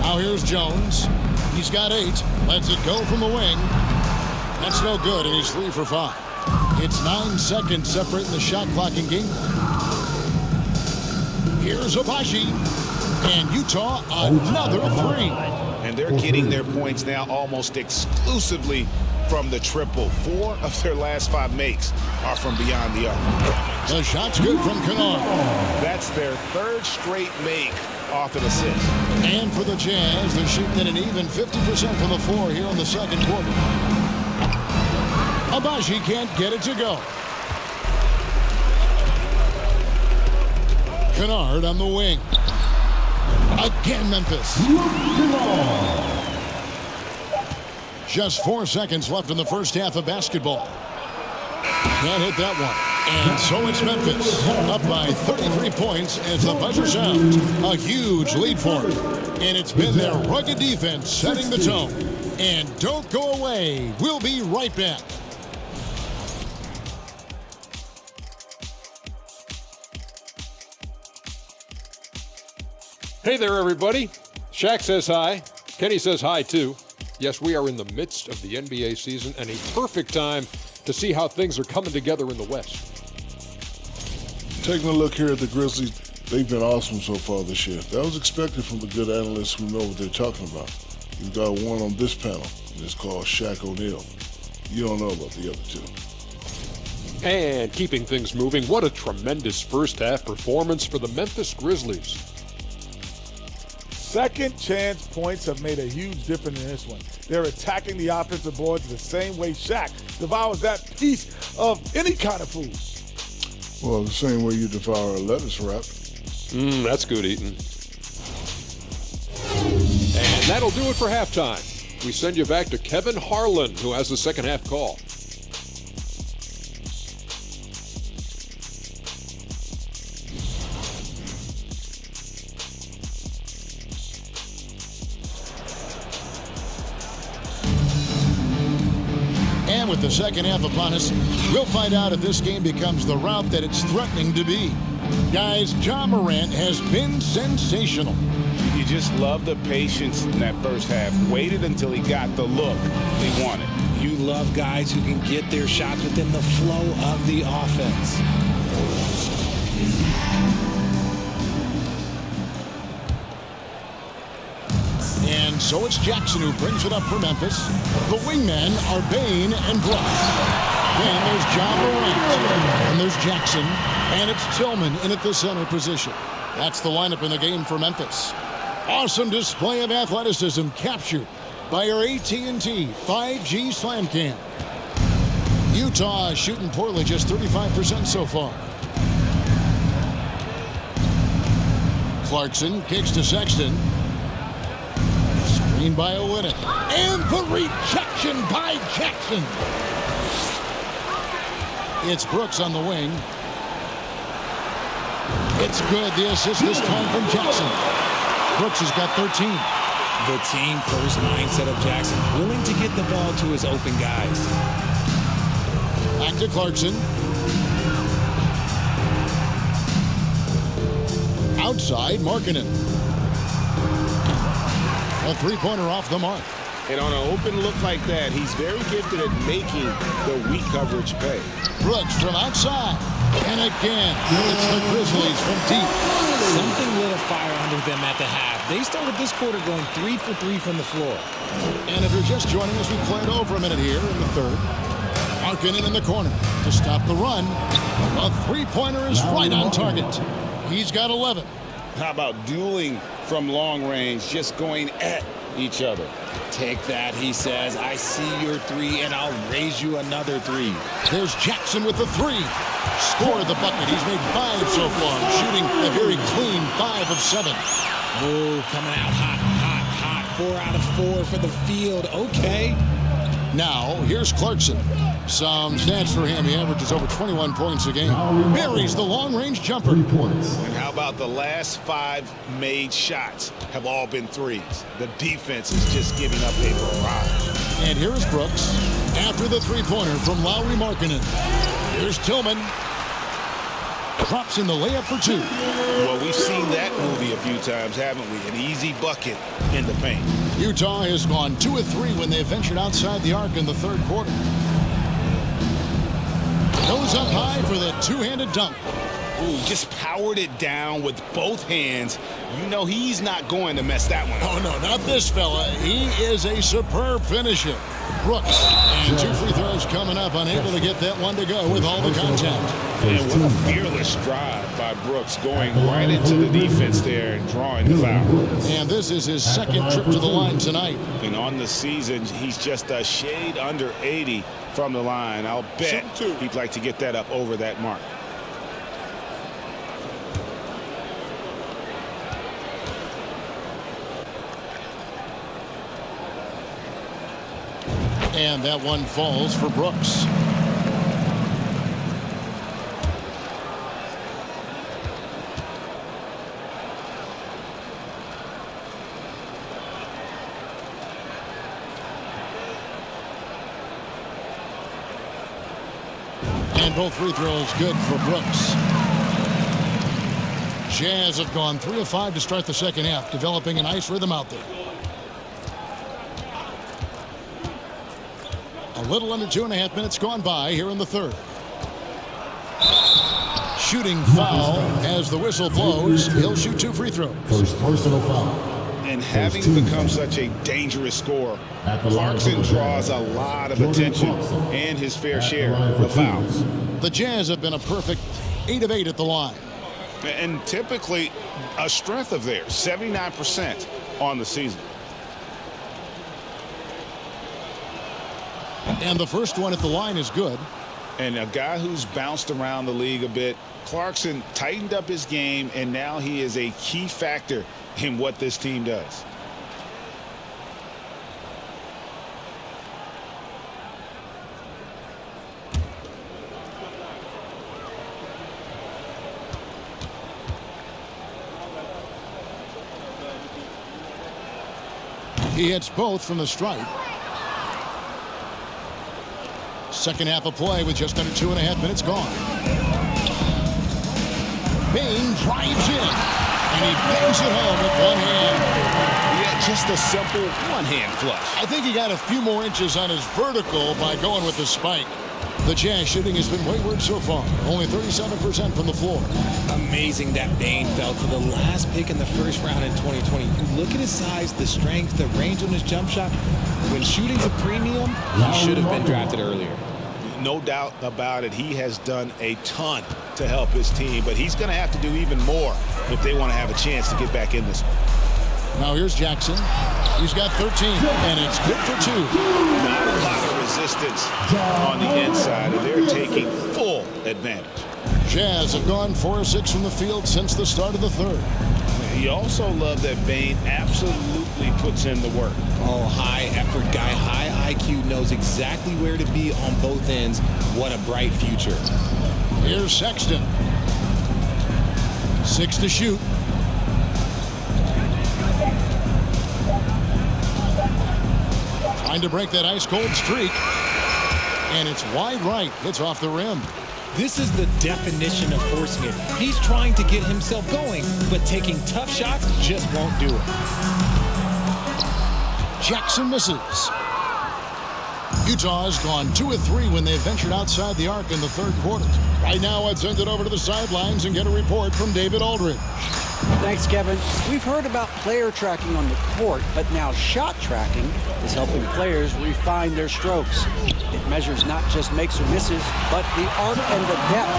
Now here's Jones. He's got 8. Lets it go from the wing. That's no good, and he's 3 for 5. It's 9 seconds separating the shot clock and game. Here's Abaji. And Utah, another 3. And they're getting their points now almost exclusively from the triple. 4 of their last 5 makes are from beyond the arc. The shot's good from Kennard. That's their 3rd straight make off an assist. And for the Jazz, they're shooting at an even 50% from the floor here in the second quarter. Abaji can't get it to go. Kennard on the wing. Again, Memphis. Just 4 seconds left in the first half of basketball. Can't hit that one. And so it's Memphis, up by 33 points as the buzzer sounds. A huge lead for them. And it's been their rugged defense setting the tone. And don't go away. We'll be right back. Hey there, everybody. Shaq says hi. Kenny says hi, too. Yes, we are in the midst of the NBA season and a perfect time to see how things are coming together in the West. Taking a look here at the Grizzlies, they've been awesome so far this year. That was expected from the good analysts who know what they're talking about. You've got one on this panel, and it's called Shaq O'Neal. You don't know about the other 2. And keeping things moving, what a tremendous first-half performance for the Memphis Grizzlies. Second chance points have made a huge difference in this one. They're attacking the offensive boards the same way Shaq devours that piece of any kind of food. Well, the same way you devour a lettuce wrap. That's good eating. And that'll do it for halftime. We send you back to Kevin Harlan, who has the second half call. And with the second half upon us, we'll find out if this game becomes the route that it's threatening to be. Guys, Morant has been sensational. You just love the patience in that first half. Waited until he got the look he wanted. You love guys who can get their shots within the flow of the offense. And so it's Jackson who brings it up for Memphis. The wingmen are Bain and Brooks. Then there's Morant. And there's Jackson. And it's Tillman in at the center position. That's the lineup in the game for Memphis. Awesome display of athleticism captured by our AT&T 5G Slam Cam. Utah shooting poorly, just 35% so far. Clarkson kicks to Sexton. Screen by Olynyk. And the rejection by Jackson. It's Brooks on the wing. It's good. The assist this time from Jackson. Brooks has got 13. The team first mindset of Jackson, willing to get the ball to his open guys. Back to Clarkson. Outside, Markkanen. A three-pointer off the mark. And on an open look like that, he's very gifted at making the weak coverage pay. Brooks from outside. And again, it's the Grizzlies from deep. Something lit a fire under them at the half. They started this quarter going 3 for 3 from the floor. And if you're just joining us, we played over a minute here in the third. Markkanen in the corner to stop the run. A three-pointer is right on target. He's got 11. How about dueling from long range, just going at each other? Take that, he says. I see your 3, and I'll raise you another 3. There's Jackson with the 3. Scored the bucket. He's made 5 so far, shooting a very clean 5 of 7. Oh, coming out hot, hot, hot 4 out of 4 for the field. Okay. Now, here's Clarkson. Some stats for him. He averages over 21 points a game. Buries the long-range jumper. 3 points. And how about the last 5 made shots have all been threes? The defense is just giving up a barrage. And here is Brooks after the three-pointer from Lauri Markkanen. Here's Tillman. Drops in the layup for 2. Well, we've seen that movie a few times, haven't we? An easy bucket in the paint. Utah has gone 2 of 3 when they ventured outside the arc in the third quarter. Goes up high for the two-handed dunk. Ooh, just powered it down with both hands. You know he's not going to mess that one up. Oh, no, not this fella. He is a superb finisher. Brooks, and 2 free throws coming up, unable to get that one to go with all the contact. And what a fearless drive by Brooks, going right into the defense there and drawing the foul. And this is his second trip to the line tonight. And on the season, he's just a shade under 80 from the line. I'll bet he'd like to get that up over that mark. And that one falls for Brooks. And both free throws good for Brooks. Jazz have gone 3 of 5 to start the second half, developing a nice rhythm out there. A little under 2.5 minutes gone by here in the third. Shooting foul as the whistle blows. He'll shoot 2 free throws. First personal foul. And having become such a dangerous scorer, Clarkson draws a lot of attention and his fair share of fouls. The Jazz have been a perfect 8 of 8 at the line. And typically a strength of theirs, 79% on the season. And the first one at the line is good. And a guy who's bounced around the league a bit, Clarkson tightened up his game, and now he is a key factor in what this team does. He hits both from the stripe. Second half of play with just under 2.5 minutes gone. Bane drives in, and he bangs it home with one hand. Yeah, just a simple one-hand flush. I think he got a few more inches on his vertical by going with the spike. The Jazz shooting has been wayward so far, only 37% from the floor. Amazing that Bane fell to the last pick in the first round in 2020. You look at his size, the strength, the range on his jump shot. When shooting's a premium, he should have been drafted earlier. No doubt about it. He has done a ton to help his team, but he's going to have to do even more if they want to have a chance to get back in this one. Now here's Jackson. He's got 13, and it's good for 2. Not a lot of resistance on the inside, and they're taking full advantage. Jazz have gone 4 of 6 from the field since the start of the third. You also love that Bane absolutely puts in the work. Oh, high effort guy, high IQ, knows exactly where to be on both ends. What a bright future. Here's Sexton. 6 to shoot. Trying to break that ice-cold streak. And it's wide right. Hits off the rim. This is the definition of forcing it. He's trying to get himself going, but taking tough shots just won't do it. Jackson misses. Utah has gone 2 of 3 when they ventured outside the arc in the third quarter. Right now, I'd send it over to the sidelines and get a report from David Aldridge. Thanks, Kevin. We've heard about player tracking on the court, but now shot tracking is helping players refine their strokes. It measures not just makes or misses, but the arc and the depth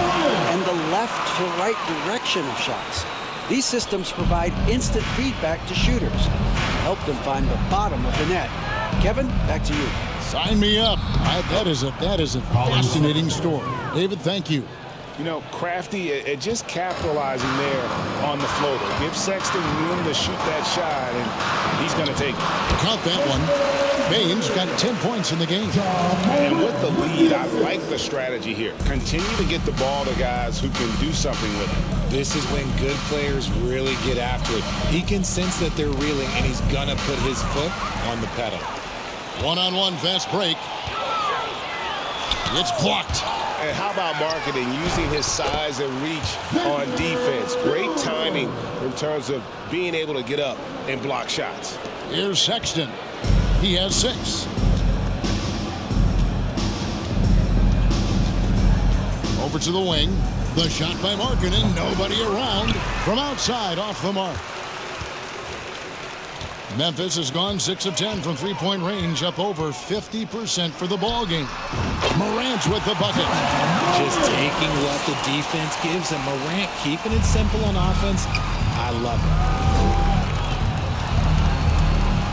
and the left to right direction of shots. These systems provide instant feedback to shooters and help them find the bottom of the net. Kevin, back to you. Sign me up. That is a fascinating story. David, thank you. crafty at just capitalizing there on the floater. Give Sexton room to shoot that shot, and he's going to take it. Count that one. Baines got 10 points in the game. And with the lead, I like the strategy here. Continue to get the ball to guys who can do something with it. This is when good players really get after it. He can sense that they're reeling, and he's going to put his foot on the pedal. One-on-one fast break. It's blocked. And how about marketing, using his size and reach on defense? Great timing in terms of being able to get up and block shots. Here's Sexton. He has 6. Over to the wing. The shot by Markkanen. Nobody around. From outside, off the mark. Memphis has gone 6 of 10 from three-point range, up over 50% for the ball game. Morant with the bucket. Just taking what the defense gives him. Morant keeping it simple on offense. I love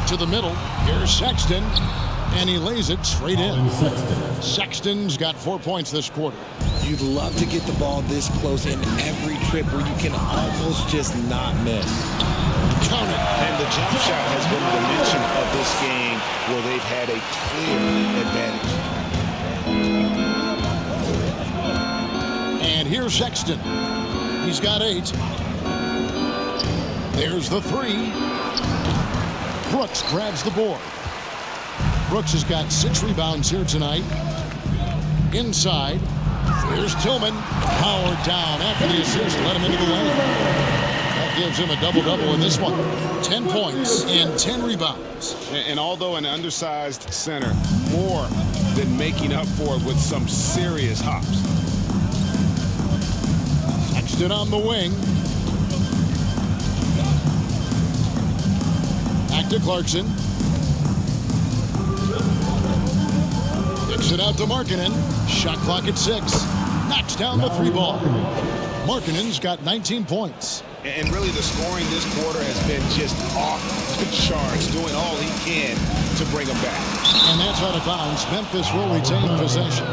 it. To the middle. Here's Sexton. And he lays it straight in. Sexton's got 4 points this quarter. You'd love to get the ball this close in every trip where you can almost just not miss. Count it. And the jump shot has been the dimension of this game where they've had a clear advantage. And here's Sexton. He's got 8. There's the 3. Brooks grabs the board. Brooks has got 6 rebounds here tonight. Inside. Here's Tillman. Powered down after the assist. Let him into the lane. That gives him a double-double in this one. 10 points and 10 rebounds. And although an undersized center, more than making up for it with some serious hops. Sexton on the wing. Back to Clarkson. Kicks it out to Markkanen. Shot clock at 6. Knocks down the 3 ball. Markkanen's got 19 points. And really the scoring this quarter has been just off the charts, doing all he can to bring them back. And that's out of bounds. Memphis will retain possession.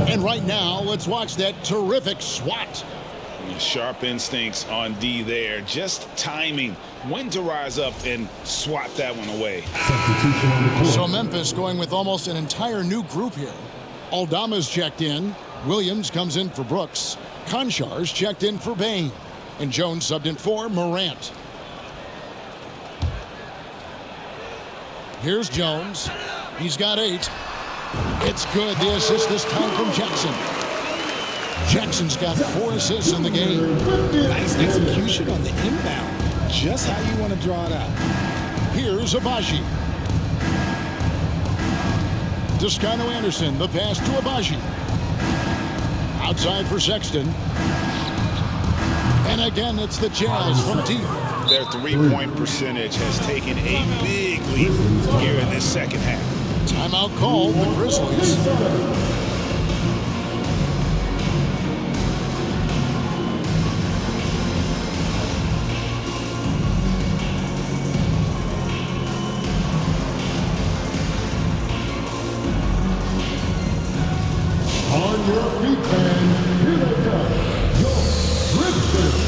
And right now, let's watch that terrific swat. Sharp instincts on D there. Just timing when to rise up and swat that one away. So Memphis going with almost an entire new group here. Aldama's checked in. Williams comes in for Brooks. Konchar's checked in for Bain. And Jones subbed in for Morant. Here's Jones. He's got 8. It's good. The assist this time from Jackson. Jackson's got 4 assists in the game. Nice execution on the inbound. Just how you want to draw it out. Here's Abaji. Toscano Anderson, the pass to Abaji. Outside for Sexton. And again, it's the Jazz from deep. Their three-point percentage has taken a big leap here in this second half. Timeout called, the Grizzlies. On your feet, fans, here they come, your Grizzlies.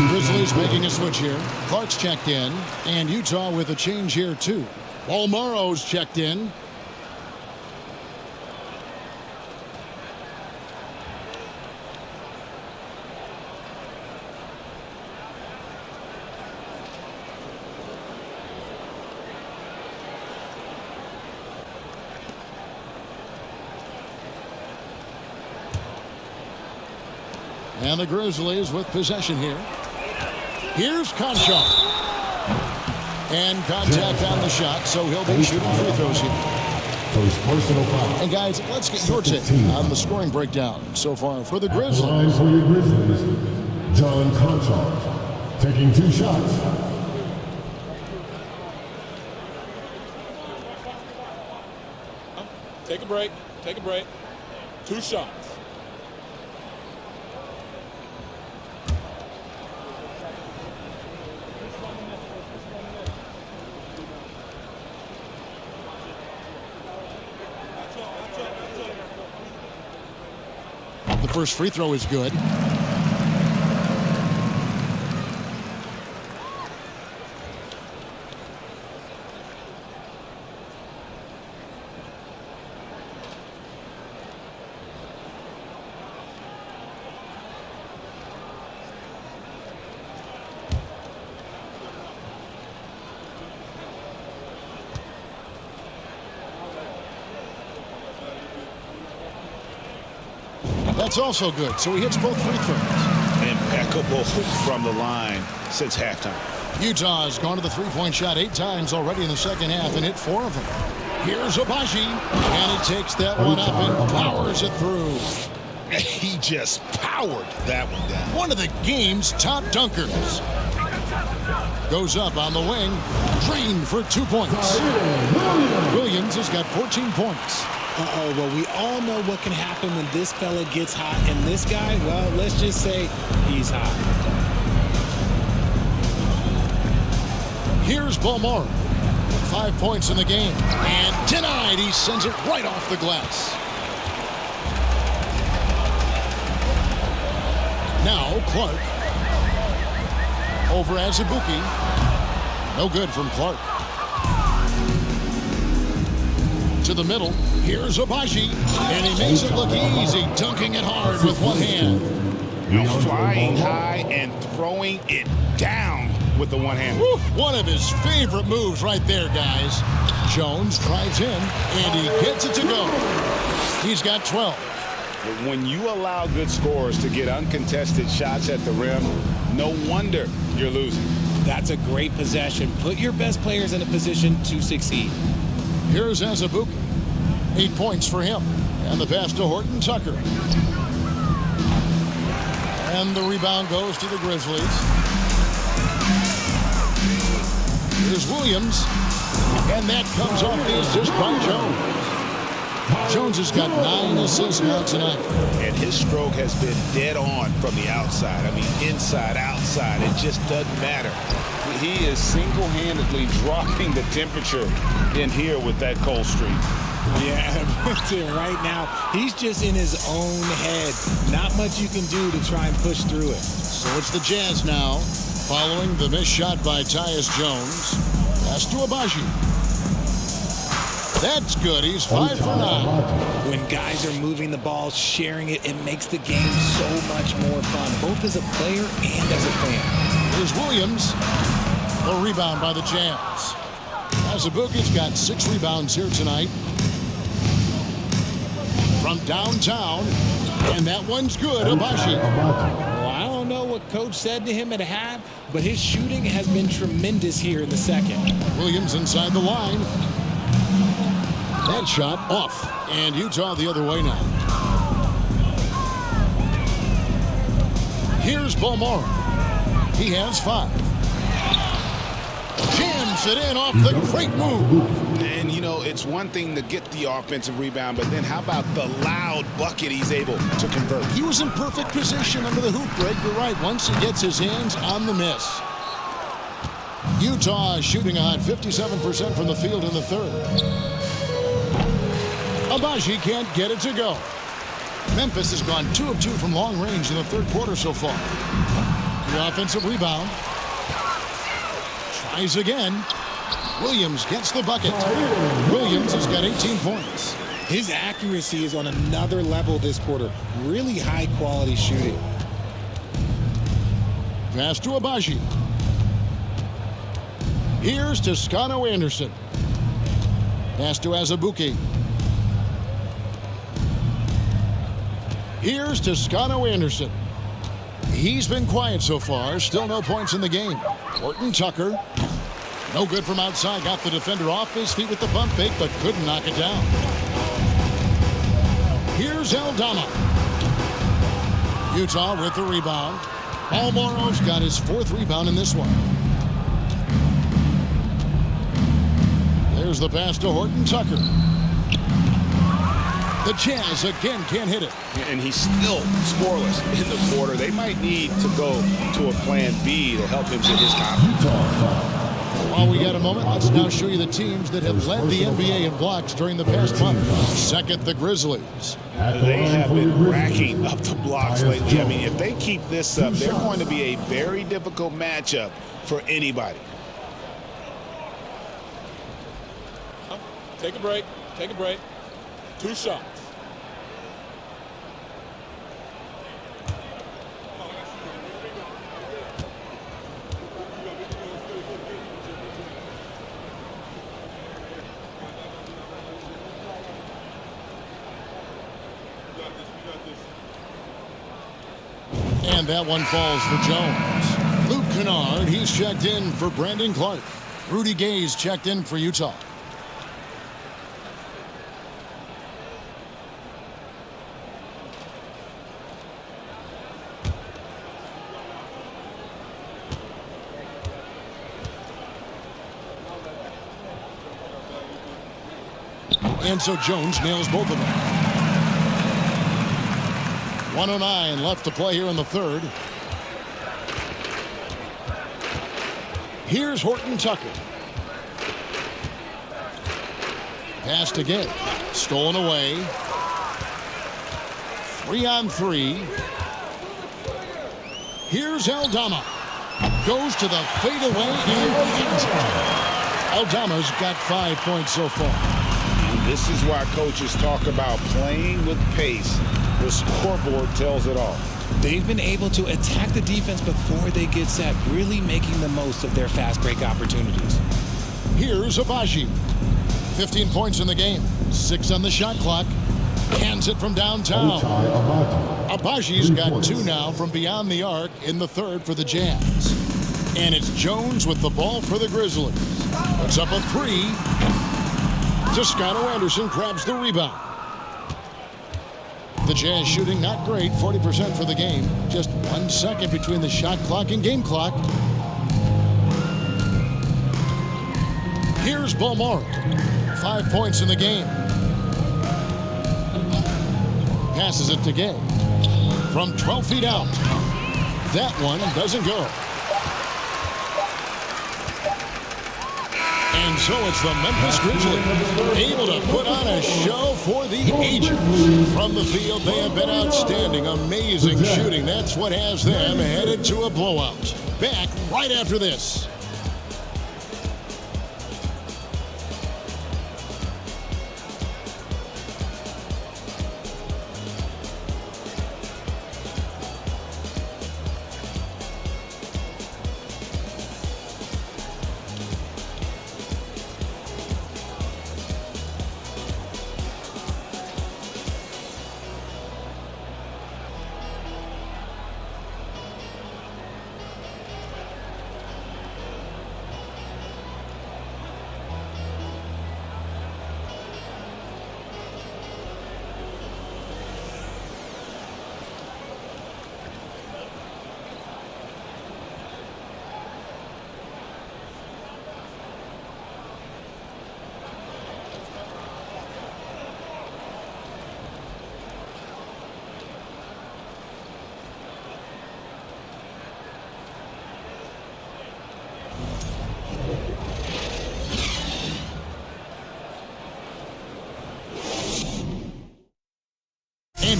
Grizzlies making a switch here. Clark's checked in, and Utah with a change here too. Bolmaro's checked in. And the Grizzlies with possession here. Here's Conchar. And contact on the shot, so he'll be shooting free throws here. First personal foul. And guys, let's get your take on the scoring breakdown so far for the At the line Grizzlies. for your Grizzlies, John Conchar, taking 2 shots. Take a break. Take a break. 2 shots. The first free throw is good. That's also good, so he hits both free throws. Impeccable from the line since halftime. Utah has gone to the three-point shot 8 times already in the second half and hit 4 of them. Here's Abaji, and he takes that one up and powers it through. He just powered that one down. One of the game's top dunkers. Goes up on the wing, drained for 2 points. Williams has got 14 points. Uh-oh, well, we all know what can happen when this fella gets hot. And this guy, well, let's just say he's hot. Here's Bolmaro. 5 points in the game. And denied. He sends it right off the glass. Now Clark. Over Azubuike. No good from Clark. To the middle. Here's Abaji. And he makes it look easy, dunking it hard with one hand. Flying high and throwing it down with the one hand. Woo, one of his favorite moves right there, guys. Jones drives in, and he gets it to go. He's got 12. When you allow good scorers to get uncontested shots at the rim, no wonder you're losing. That's a great possession. Put your best players in a position to succeed. Here's Azubuike. 8 points for him. And the pass to Horton Tucker. And the rebound goes to the Grizzlies. Here's Williams. And that comes off the assist by Jones. Jones has got 9 assists now tonight. And his stroke has been dead on from the outside. I mean, inside, outside, it just doesn't matter. He is single-handedly dropping the temperature in here with that cold streak. Yeah, right now, he's just in his own head. Not much you can do to try and push through it. So it's the Jazz now, following the missed shot by Tyus Jones. Pass to Abaji. That's good. He's 5 for 9. When guys are moving the ball, sharing it, it makes the game so much more fun, both as a player and as a fan. Here's Williams. A rebound by the Jazz. Azubuike's got 6 rebounds here tonight. From downtown, and that one's good. Abaji. Well, I don't know what Coach said to him at half, but his shooting has been tremendous here in the second. Williams inside the line. That shot off, and Utah the other way now. Here's Bolmaro. He has 5. Jams it in off the great move. And, you know, it's one thing to get the offensive rebound, but then how about the loud bucket he's able to convert? He was in perfect position under the hoop, Greg. You're right. Once he gets his hands on the miss. Utah shooting a hot 57% from the field in the third. Abaji can't get it to go. Memphis has gone 2 of 2 from long range in the third quarter so far. the offensive rebound. Tries again. Williams gets the bucket. Williams has got 18 points. His accuracy is on another level this quarter. Really high-quality shooting. Pass to Abaji. Here's Toscano Anderson. Pass to Azubuike. Here's Toscano Anderson. He's been quiet so far. Still no points in the game. Horton Tucker. No good from outside. Got the defender off his feet with the pump fake, but couldn't knock it down. Here's Aldama. Utah with the rebound. Almoro's got his 4th rebound in this one. There's the pass to Horton Tucker. The Jazz again can't hit it. And he's still scoreless in the quarter. They might need to go to a plan B to help him get his confidence. While we got a moment, let's now show you the teams that have led the NBA in blocks during the past month. Second, the Grizzlies. They have been racking up the blocks lately. I mean, if they keep this up, they're going to be a very difficult matchup for anybody. Take a break. Take a break. 2 shots. And that one falls for Jones. Luke Kennard, he's checked in for Brandon Clark. Rudy Gay's checked in for Utah. And so Jones nails both of them. 1:09 left to play here in the third. Here's Horton Tucker. Passed again. Stolen away. 3-on-3. Here's Aldama. Goes to the fadeaway and Aldama's got 5 points so far. And this is why coaches talk about playing with pace. The scoreboard tells it all. They've been able to attack the defense before they get set, really making the most of their fast break opportunities. Here's Abaji. 15 points in the game. 6 on the shot clock. Hands it from downtown. Abaji's got 2 now from beyond the arc in the third for the Jazz. And it's Jones with the ball for the Grizzlies. Puts up a 3. Toscano Anderson grabs the rebound. The Jazz shooting not great, 40% for the game. Just 1 second between the shot clock and game clock. Here's Morant. 5 points in the game. Passes it to Gay. From 12 feet out. That one doesn't go. And so it's the Memphis Grizzlies able to put on a show for the ages. From the field, they have been outstanding. Amazing shooting. That's what has them headed to a blowout. Back right after this.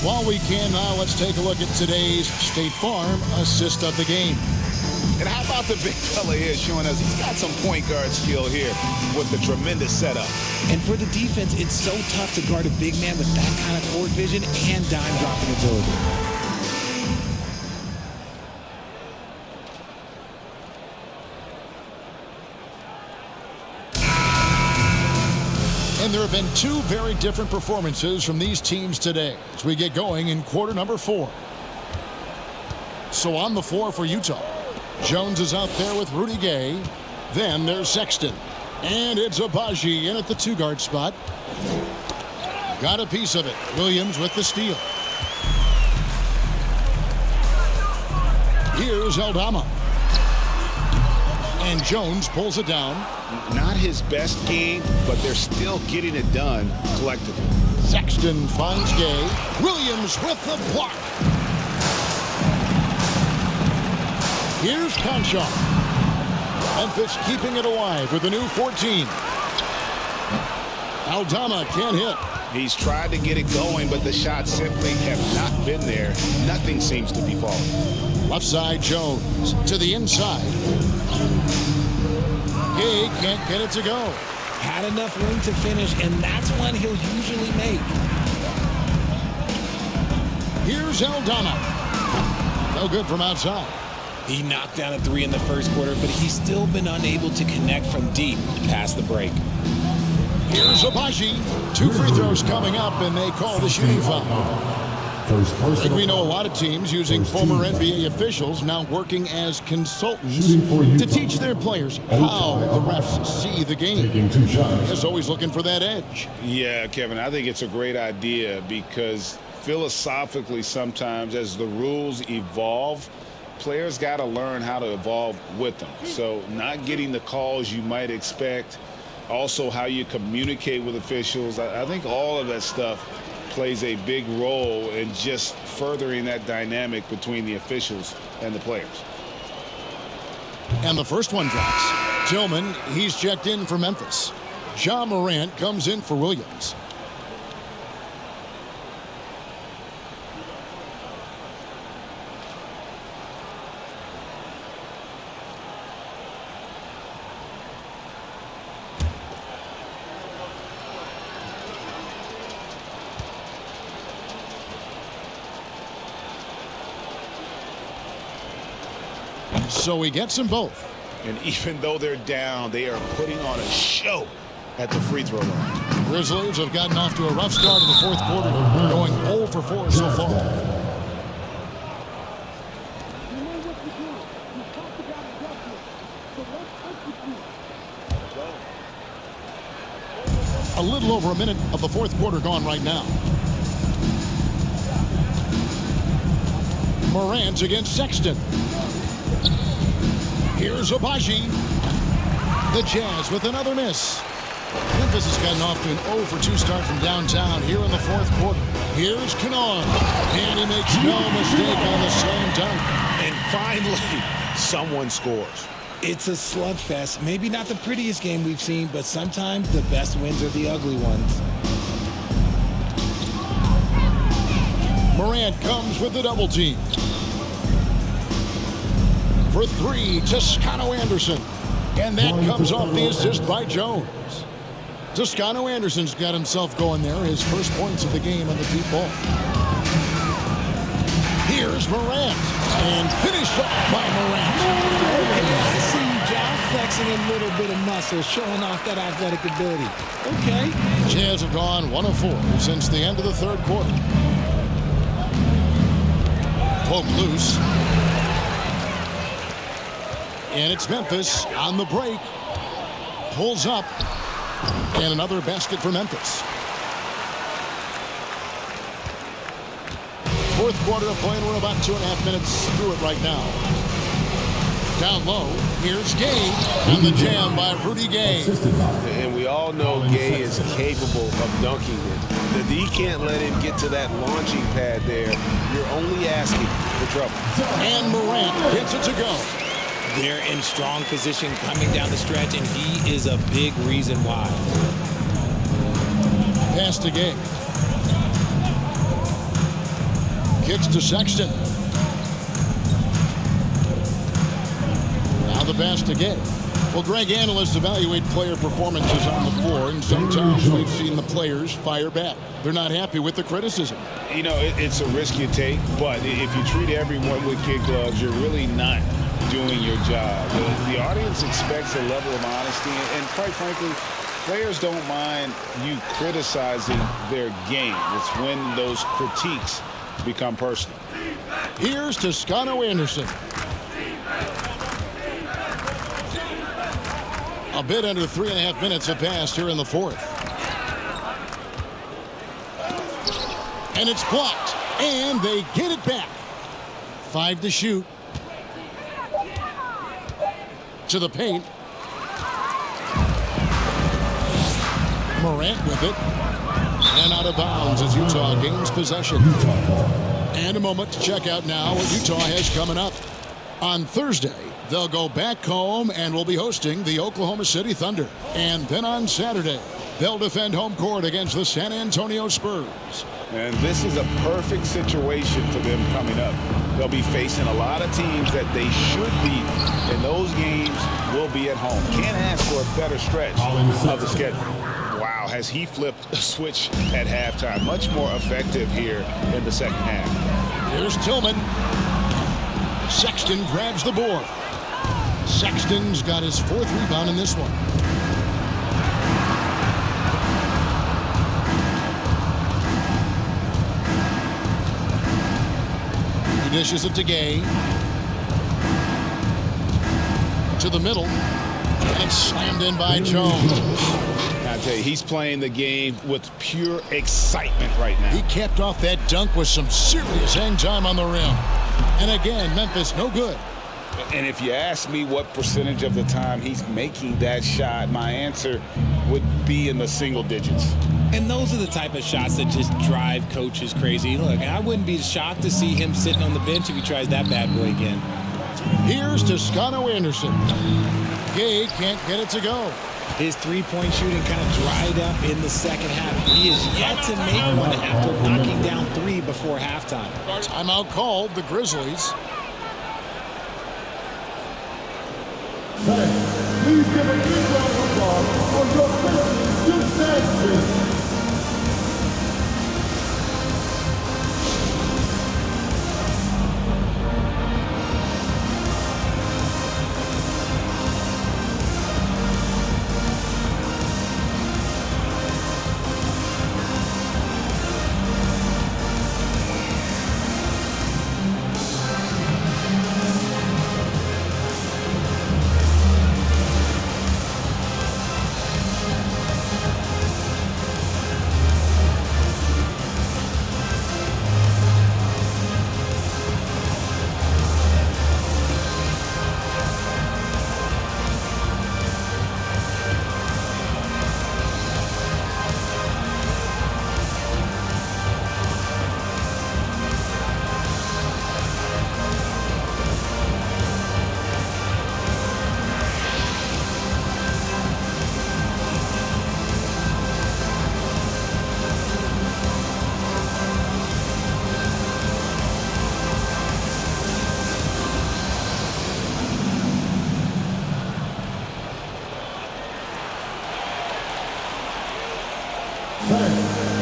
while we can, now let's take a look at today's State Farm assist of the game. And how about the big fella here showing us he's got some point guard skill here with the tremendous setup. And for the defense, it's so tough to guard a big man with that kind of court vision and dime dropping ability. And there have been two very different performances from these teams today as we get going in quarter number 4. So on the floor for Utah, Jones is out there with Rudy Gay. Then there's Sexton. And it's Agbaji in at the 2-guard spot. Got a piece of it. Williams with the steal. Here's Aldama. And Jones pulls it down. Not his best game, but they're still getting it done collectively. Sexton finds Gay. Williams with the block. Here's Conchar. Memphis keeping it alive with a new 14. Aldama can't hit. He's tried to get it going, but the shots simply have not been there. Nothing seems to be falling. Left side, Jones to the inside. Gay can't get it to go. Had enough room to finish, and that's one he'll usually make. Here's Aldama. No good from outside. He knocked down a 3 in the first quarter, but he's still been unable to connect from deep past the break. Here's Agbaji. 2 free throws coming up, and they call the shooting foul. I think we know a lot of teams using former NBA officials now working as consultants to teach their players how the refs see the game. Is always looking for that edge. Yeah, Kevin, I think it's a great idea because philosophically sometimes as the rules evolve, players got to learn how to evolve with them. So not getting the calls you might expect, also how you communicate with officials. I think all of that stuff plays a big role in just furthering that dynamic between the officials and the players. And the first one drops. Tillman, he's checked in for Memphis. Morant comes in for Williams. So he gets them both. And even though they're down, they are putting on a show at the free throw line. Grizzlies have gotten off to a rough start in the fourth quarter, going 0 for 4 so far. A little over a minute of the fourth quarter gone right now. Morant against Sexton. Here's Agbaji. The Jazz with another miss. Memphis has gotten off to an 0 for 2 start from downtown here in the fourth quarter. Here's Colin. And he makes no mistake on the slam dunk. And finally, someone scores. It's a slugfest. Maybe not the prettiest game we've seen, but sometimes the best wins are the ugly ones. Morant comes with the double team. For 3, Toscano-Anderson. And that comes off the assist by Jones. Toscano-Anderson's got himself going there. His first points of the game on the deep ball. Here's Morant. And finished off by Morant. I see you, John, flexing a little bit of muscle, showing off that athletic ability. Okay. Jazz have gone 1 of 4 since the end of the third quarter. Poke loose. And it's Memphis on the break. Pulls up. And another basket for Memphis. Fourth quarter of play, and we're about 2.5 minutes through it right now. Down low, here's Gay. And the jam by Rudy Gay. And we all know Gay is capable of dunking it. That he can't let him get to that launching pad there. You're only asking for trouble. And Morant gets it to go. They're in strong position coming down the stretch, and he is a big reason why. Pass to Gay. kicks to Sexton. Now the pass to Gay. Well, Greg, analysts evaluate player performances on the floor, and sometimes we've seen the players fire back. They're not happy with the criticism. You know, it's a risk you take, but if you treat everyone with kid gloves, you're really not doing your job. The audience expects a level of honesty, and quite frankly, players don't mind you criticizing their game. It's when those critiques become personal. Here's Toscano Anderson. A bit under 3.5 minutes have passed here in the fourth. And it's blocked, and they get it back. 5 to shoot. To the paint. Morant with it. And out of bounds as Utah gains possession. And a moment to check out now what Utah has coming up. On Thursday, they'll go back home and will be hosting the Oklahoma City Thunder. And then on Saturday, they'll defend home court against the San Antonio Spurs. And this is a perfect situation for them coming up. They'll be facing a lot of teams that they should beat, and those games will be at home. Can't ask for a better stretch of the schedule. Wow, has he flipped a switch at halftime? Much more effective here in the second half. Here's Tillman. Sexton grabs the board. Sexton's got his 4th rebound in this one. He dishes it to Gay. To the middle. And it's slammed in by Jones. I tell you, he's playing the game with pure excitement right now. He capped off that dunk with some serious hang time on the rim. And again, Memphis no good. And if you ask me what percentage of the time he's making that shot, my answer would be in the single digits. And those are the type of shots that just drive coaches crazy. Look, I wouldn't be shocked to see him sitting on the bench if he tries that bad boy again. Here's Toscano Anderson. Gay can't get it to go. His three-point shooting kind of dried up in the second half. He is yet to make one after knocking down 3 before halftime. Timeout called, the Grizzlies. Please give a big round of applause for your Memphis Grizzlies.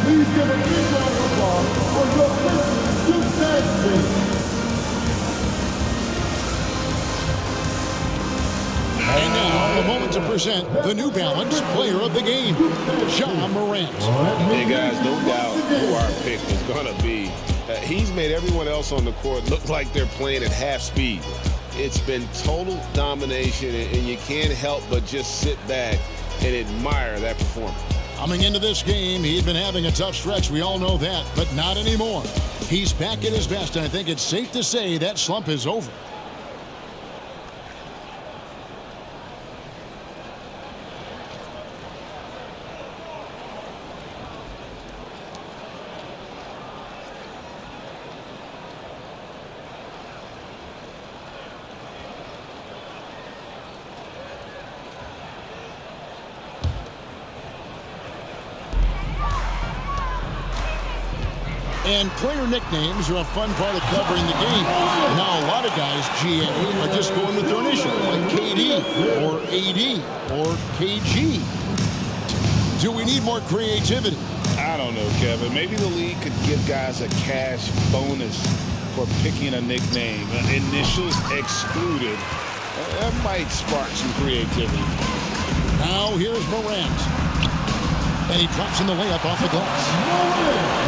Please give a big round of applause for your Memphis Grizzlies. And now, a moment to present the New Balance Player of the Game, Ja Morant. Hey guys, no doubt who our pick is going to be. He's made everyone else on the court look like they're playing at half speed. It's been total domination, and you can't help but just sit back and admire that performance. Coming into this game, he'd been having a tough stretch. We all know that, but not anymore. He's back at his best, and I think it's safe to say that slump is over. And player nicknames are a fun part of covering the game. Now, a lot of guys, GA, are just going with their initial, like KD or AD or KG. Do we need more creativity? I don't know, Kevin. Maybe the league could give guys a cash bonus for picking a nickname. Initials excluded. That might spark some creativity. Now here's Morant. And he drops in the layup off the glass.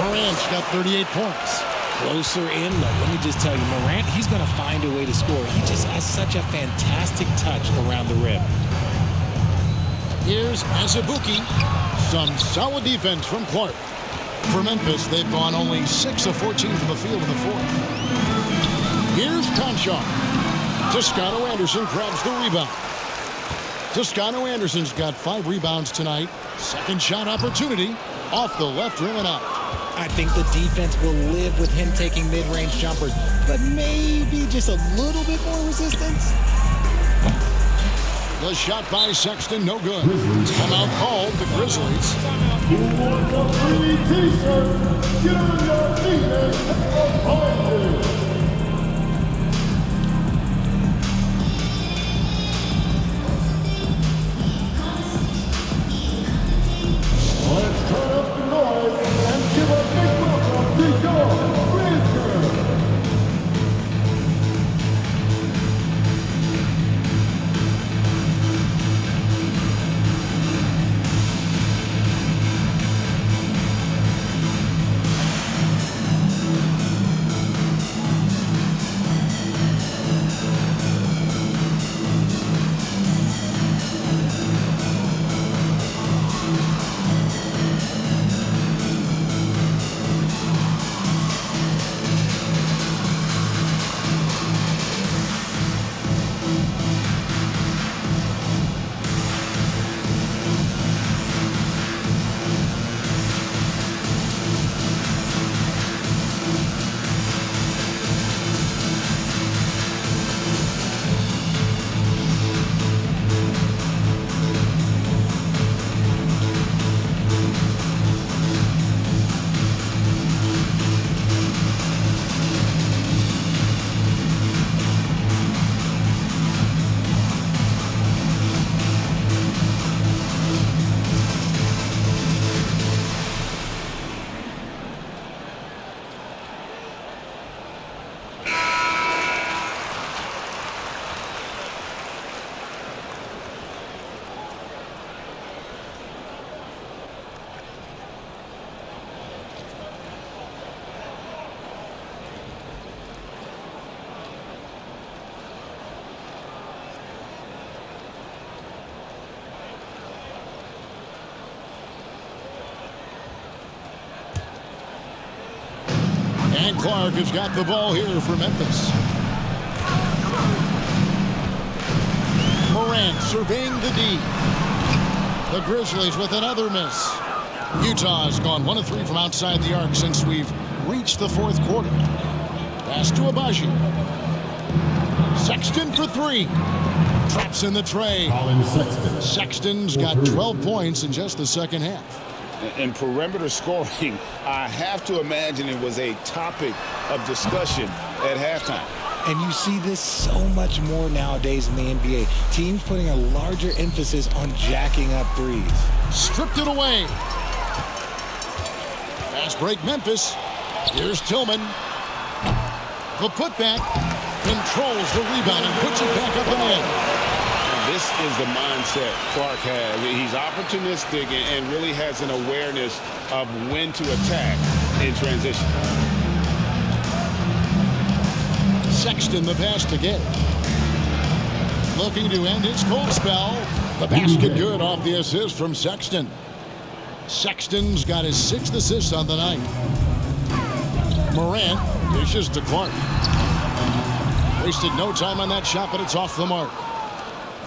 Morant's got 38 points. Closer in, though. Let me just tell you, Morant, he's going to find a way to score. He just has such a fantastic touch around the rim. Here's Azubuike. Some solid defense from Clark. For Memphis, they've gone only 6 of 14 from the field in the fourth. Here's Conchar. Toscano Anderson grabs the rebound. Toscano Anderson's got 5 rebounds tonight. Second shot opportunity off the left rim and out. I think the defense will live with him taking mid-range jumpers, but maybe just a little bit more resistance. The shot by Sexton, no good. Timeout called the Grizzlies. Who wants a free t-shirt? Get on your feet and party. Let's turn up the noise and give a big welcome to your Grizzlies. And Clark has got the ball here for Memphis. Morant surveying the D. The Grizzlies with another miss. Utah's gone 1 of 3 from outside the arc since we've reached the fourth quarter. Pass to Abaji. Sexton for 3. Traps in the tray. Colin Sexton. Sexton's got 12 points in just the second half. In perimeter scoring, I have to imagine it was a topic of discussion at halftime. And you see this so much more nowadays in the NBA. Teams putting a larger emphasis on jacking up threes. Stripped it away. Fast break Memphis. Here's Tillman. The putback controls the rebound and puts it back up and in. This is the mindset Clark has. He's opportunistic and really has an awareness of when to attack in transition. Sexton the pass to get. Looking to end his cold spell. The basket good off the assist from Sexton. Sexton's got his 6th assist on the night. Morant dishes to Clark. Wasted no time on that shot, but it's off the mark.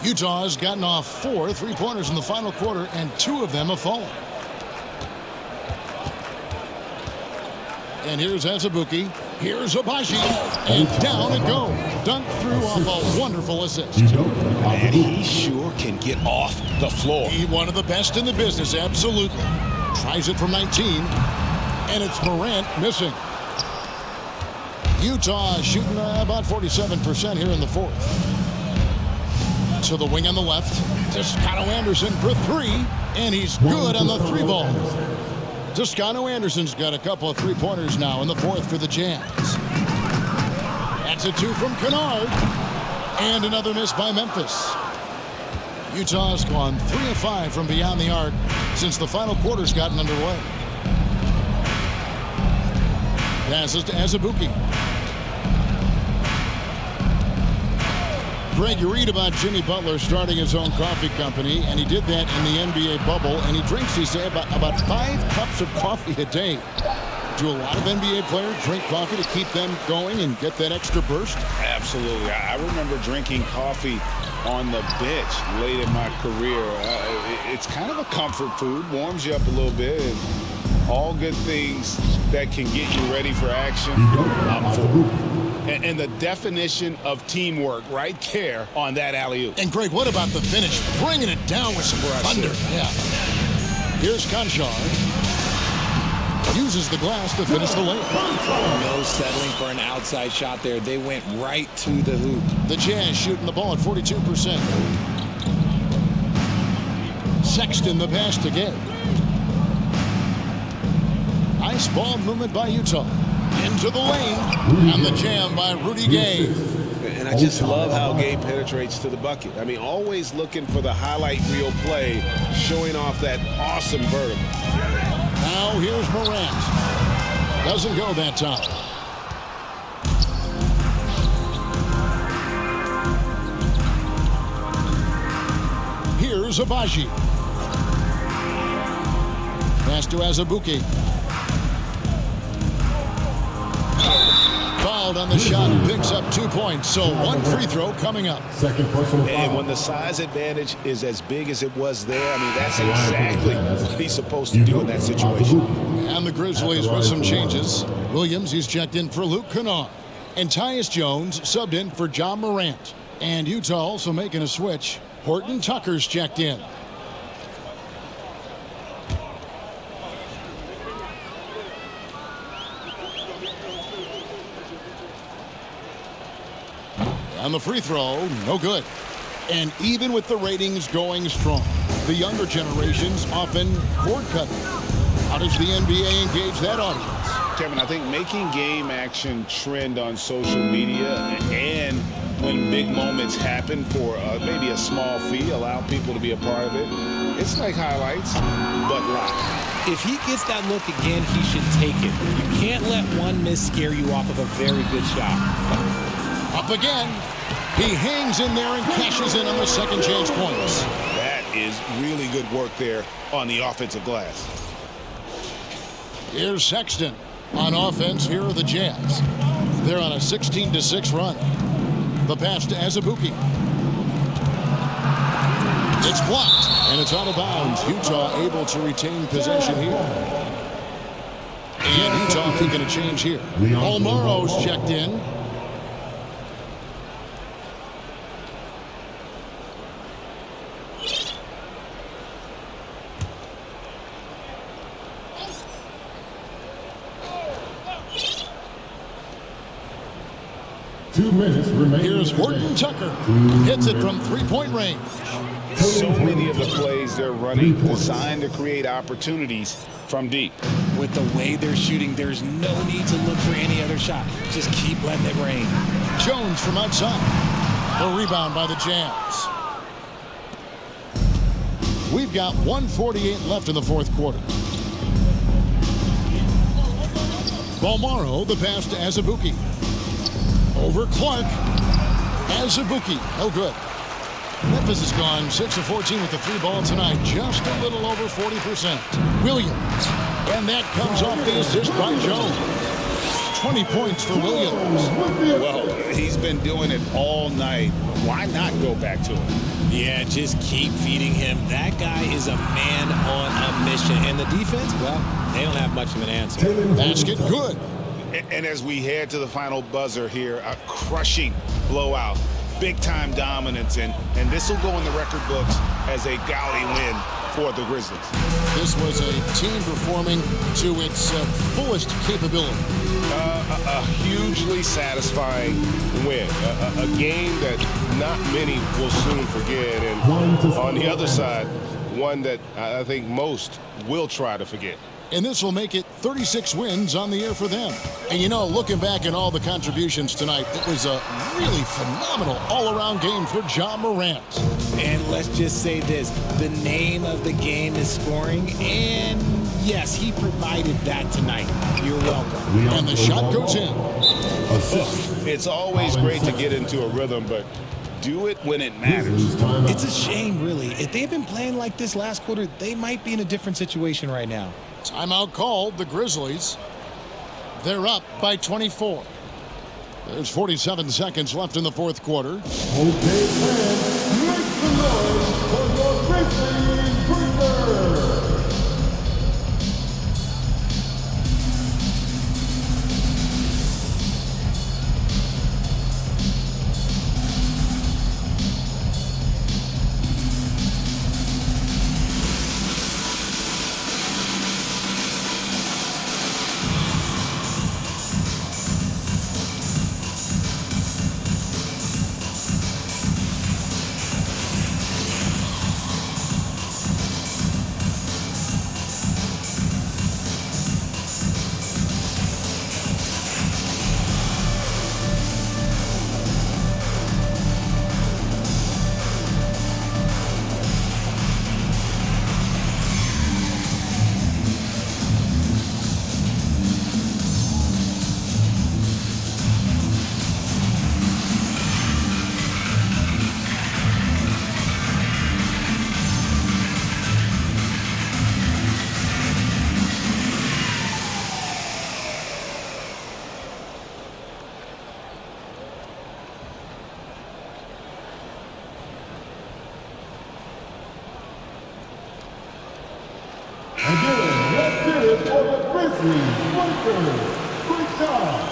Utah has gotten off 4 3-pointers in the final quarter, and 2 of them have fallen. And here's Azubuike. Here's Abaji. And down it goes. Dunk through off a wonderful assist. And he sure can get off the floor. He's one of the best in the business, absolutely. Tries it from 19. And it's Morant missing. Utah shooting about 47% here in the fourth. To the wing on the left. Toscano Anderson for three. And he's good on the three ball. Toscano Anderson's got a couple of three-pointers now in the fourth for the Jazz. That's a two from Kennard. And another miss by Memphis. Utah's gone 3 of 5 from beyond the arc since the final quarter's gotten underway. Passes to Azubuike. Greg, you read about Jimmy Butler starting his own coffee company, and he did that in the NBA bubble, and he drinks, he said, about 5 cups of coffee a day. Do a lot of NBA players drink coffee to keep them going and get that extra burst? Absolutely. I remember drinking coffee on the bench late in my career. It's kind of a comfort food, warms you up a little bit, and all good things that can get you ready for action. I'm for. And the definition of teamwork right there on that alley-oop. And Greg, what about the finish? Bringing it down with some thunder. Yeah. Here's Conchar. Uses the glass to finish the layup. No settling for an outside shot there. They went right to the hoop. The Jazz shooting the ball at 42%. Sexton the pass to Gay. Nice ball movement by Utah. Into the lane. And the jam by Rudy Gay. And I just love how Gay penetrates to the bucket. I mean, always looking for the highlight reel play, showing off that awesome vertical. Now here's Morant. Doesn't go that time. Here's Abaji. Pass to Azubuike. Fouled on the shot, picks up 2 points. So one free throw coming up. Second personal foul. And when the size advantage is as big as it was there, I mean, that's exactly what he's supposed to do in that situation. And the Grizzlies with some changes. Williams, he's checked in for Luke Kennard. And Tyus Jones subbed in for John Morant. And Utah also making a switch. Horton Tucker's checked in. And the free throw, no good. And even with the ratings going strong, the younger generations often cord cutting. How does the NBA engage that audience? Kevin, I think making game action trend on social media and when big moments happen for maybe a small fee, allow people to be a part of it. It's like highlights, but live. If he gets that look again, he should take it. You can't let one miss scare you off of a very good shot. Up again. He hangs in there and cashes in on the second chance points. That is really good work there on the offensive glass. Here's Sexton. On offense, here are the Jazz. They're on a 16-6 run. The pass to Azubuike. It's blocked, and it's out of bounds. Utah able to retain possession here. And Utah making a change here. Olmaro's checked in. Here's Horton Tucker. Hits it from three-point range. So many of the plays they're running designed to create opportunities from deep. With the way they're shooting, there's no need to look for any other shot. Just keep letting it rain. Jones from outside. A rebound by the Jazz. We've got 1:48 left in the fourth quarter. Bolmaro, the pass to Azubuike. Over Clark. Azubuike, no good. Memphis has gone 6 of 14 with the three ball tonight, just a little over 40%. Williams, and that comes off the assist by Jones. 20 points for Williams. Well, he's been doing it all night. Why not go back to him? Yeah, just keep feeding him. That guy is a man on a mission. And the defense, well, they don't have much of an answer. Basket good. And as we head to the final buzzer here, a crushing blowout big-time dominance, and this will go in the record books as a gaudy win for the Grizzlies. This was a team performing to its fullest capability. A hugely satisfying win. A game that not many will soon forget. And on the other side, one that I think most will try to forget. And this will make it 36 wins on the year for them. And you know, looking back at all the contributions tonight, it was a really phenomenal all-around game for Morant. And let's just say this, the name of the game is scoring, and yes, he provided that tonight. You're welcome. And the shot goes in. It's always great to get into a rhythm, but do it when it matters. It's a shame, really. If they've been playing like this last quarter, they might be in a different situation right now. Timeout called, the Grizzlies. They're up by 24. There's 47 seconds left in the fourth quarter. Okay, fans, make some noise for your Grizzlies Breakers. Again, let's get it for the Grizzlies Breakers. Great job.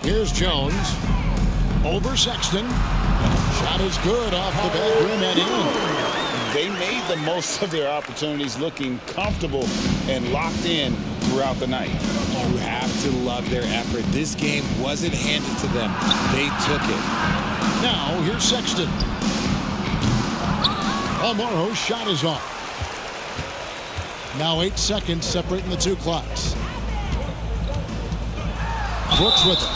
Here's Jones. Over Sexton. Shot is good off the back rim and in. They made the most of their opportunities, looking comfortable and locked in throughout the night. You have to love their effort. This game wasn't handed to them. They took it. Now, here's Sexton. Amoro's shot is off. Now 8 seconds separating the two clocks. Brooks with it.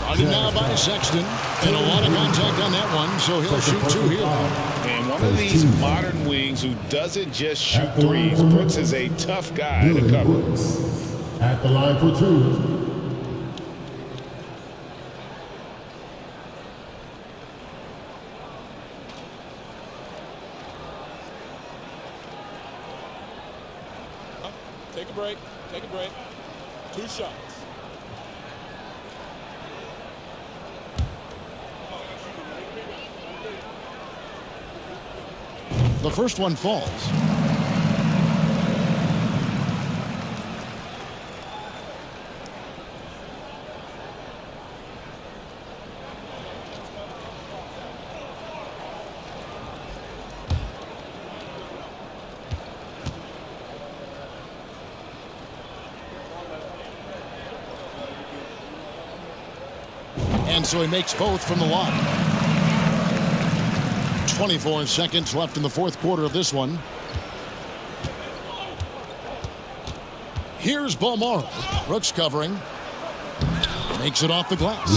Guarded now by Sexton. And a lot of contact on that one, so he'll shoot two here. And one of these modern wings who doesn't just shoot threes. Brooks is a tough guy to cover. At the line for two. Take a break. Take a break. 2 shots. The first one falls. And so he makes both from the line. 24 seconds left in the fourth quarter of this one. Here's Morant. Brooks covering. Makes it off the glass.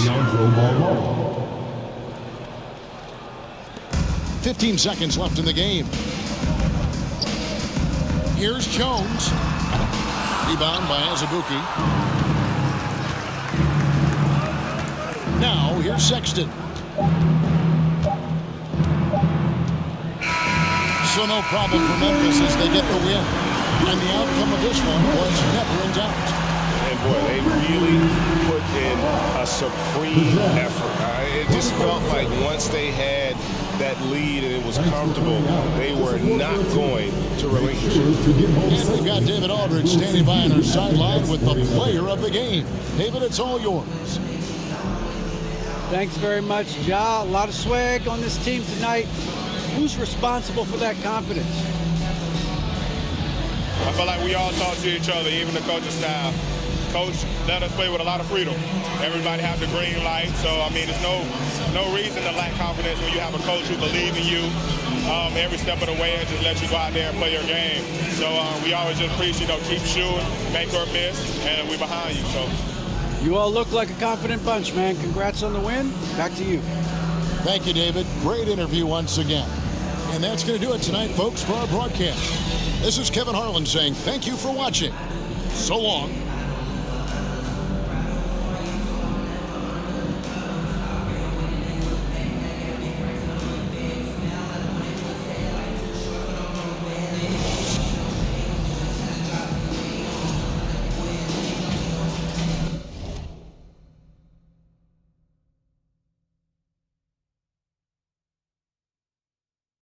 15 seconds left in the game. Here's Jones. Rebound by Azubuike. Now here's Sexton. So no problem for Memphis as they get the win. And the outcome of this one was never in doubt. And boy, they really put in a supreme effort. It just felt like once they had that lead and it was comfortable, they were not going to relinquish it. And we've got David Aldridge standing by on our sideline with the player of the game. David, it's all yours. Thanks very much, Ja. A lot of swag on this team tonight. Who's responsible for that confidence? I feel like we all talk to each other, even the coaching staff. Coach let us play with a lot of freedom. Everybody have the green light, so I mean, there's no reason to lack confidence when you have a coach who believes in you every step of the way and just let you go out there and play your game. So we always just preach, keep shooting, make or miss, and we're behind you. So you all look like a confident bunch, man. Congrats on the win. Back to you. Thank you, David. Great interview once again. And that's going to do it tonight, folks, for our broadcast. This is Kevin Harlan saying thank you for watching. So long.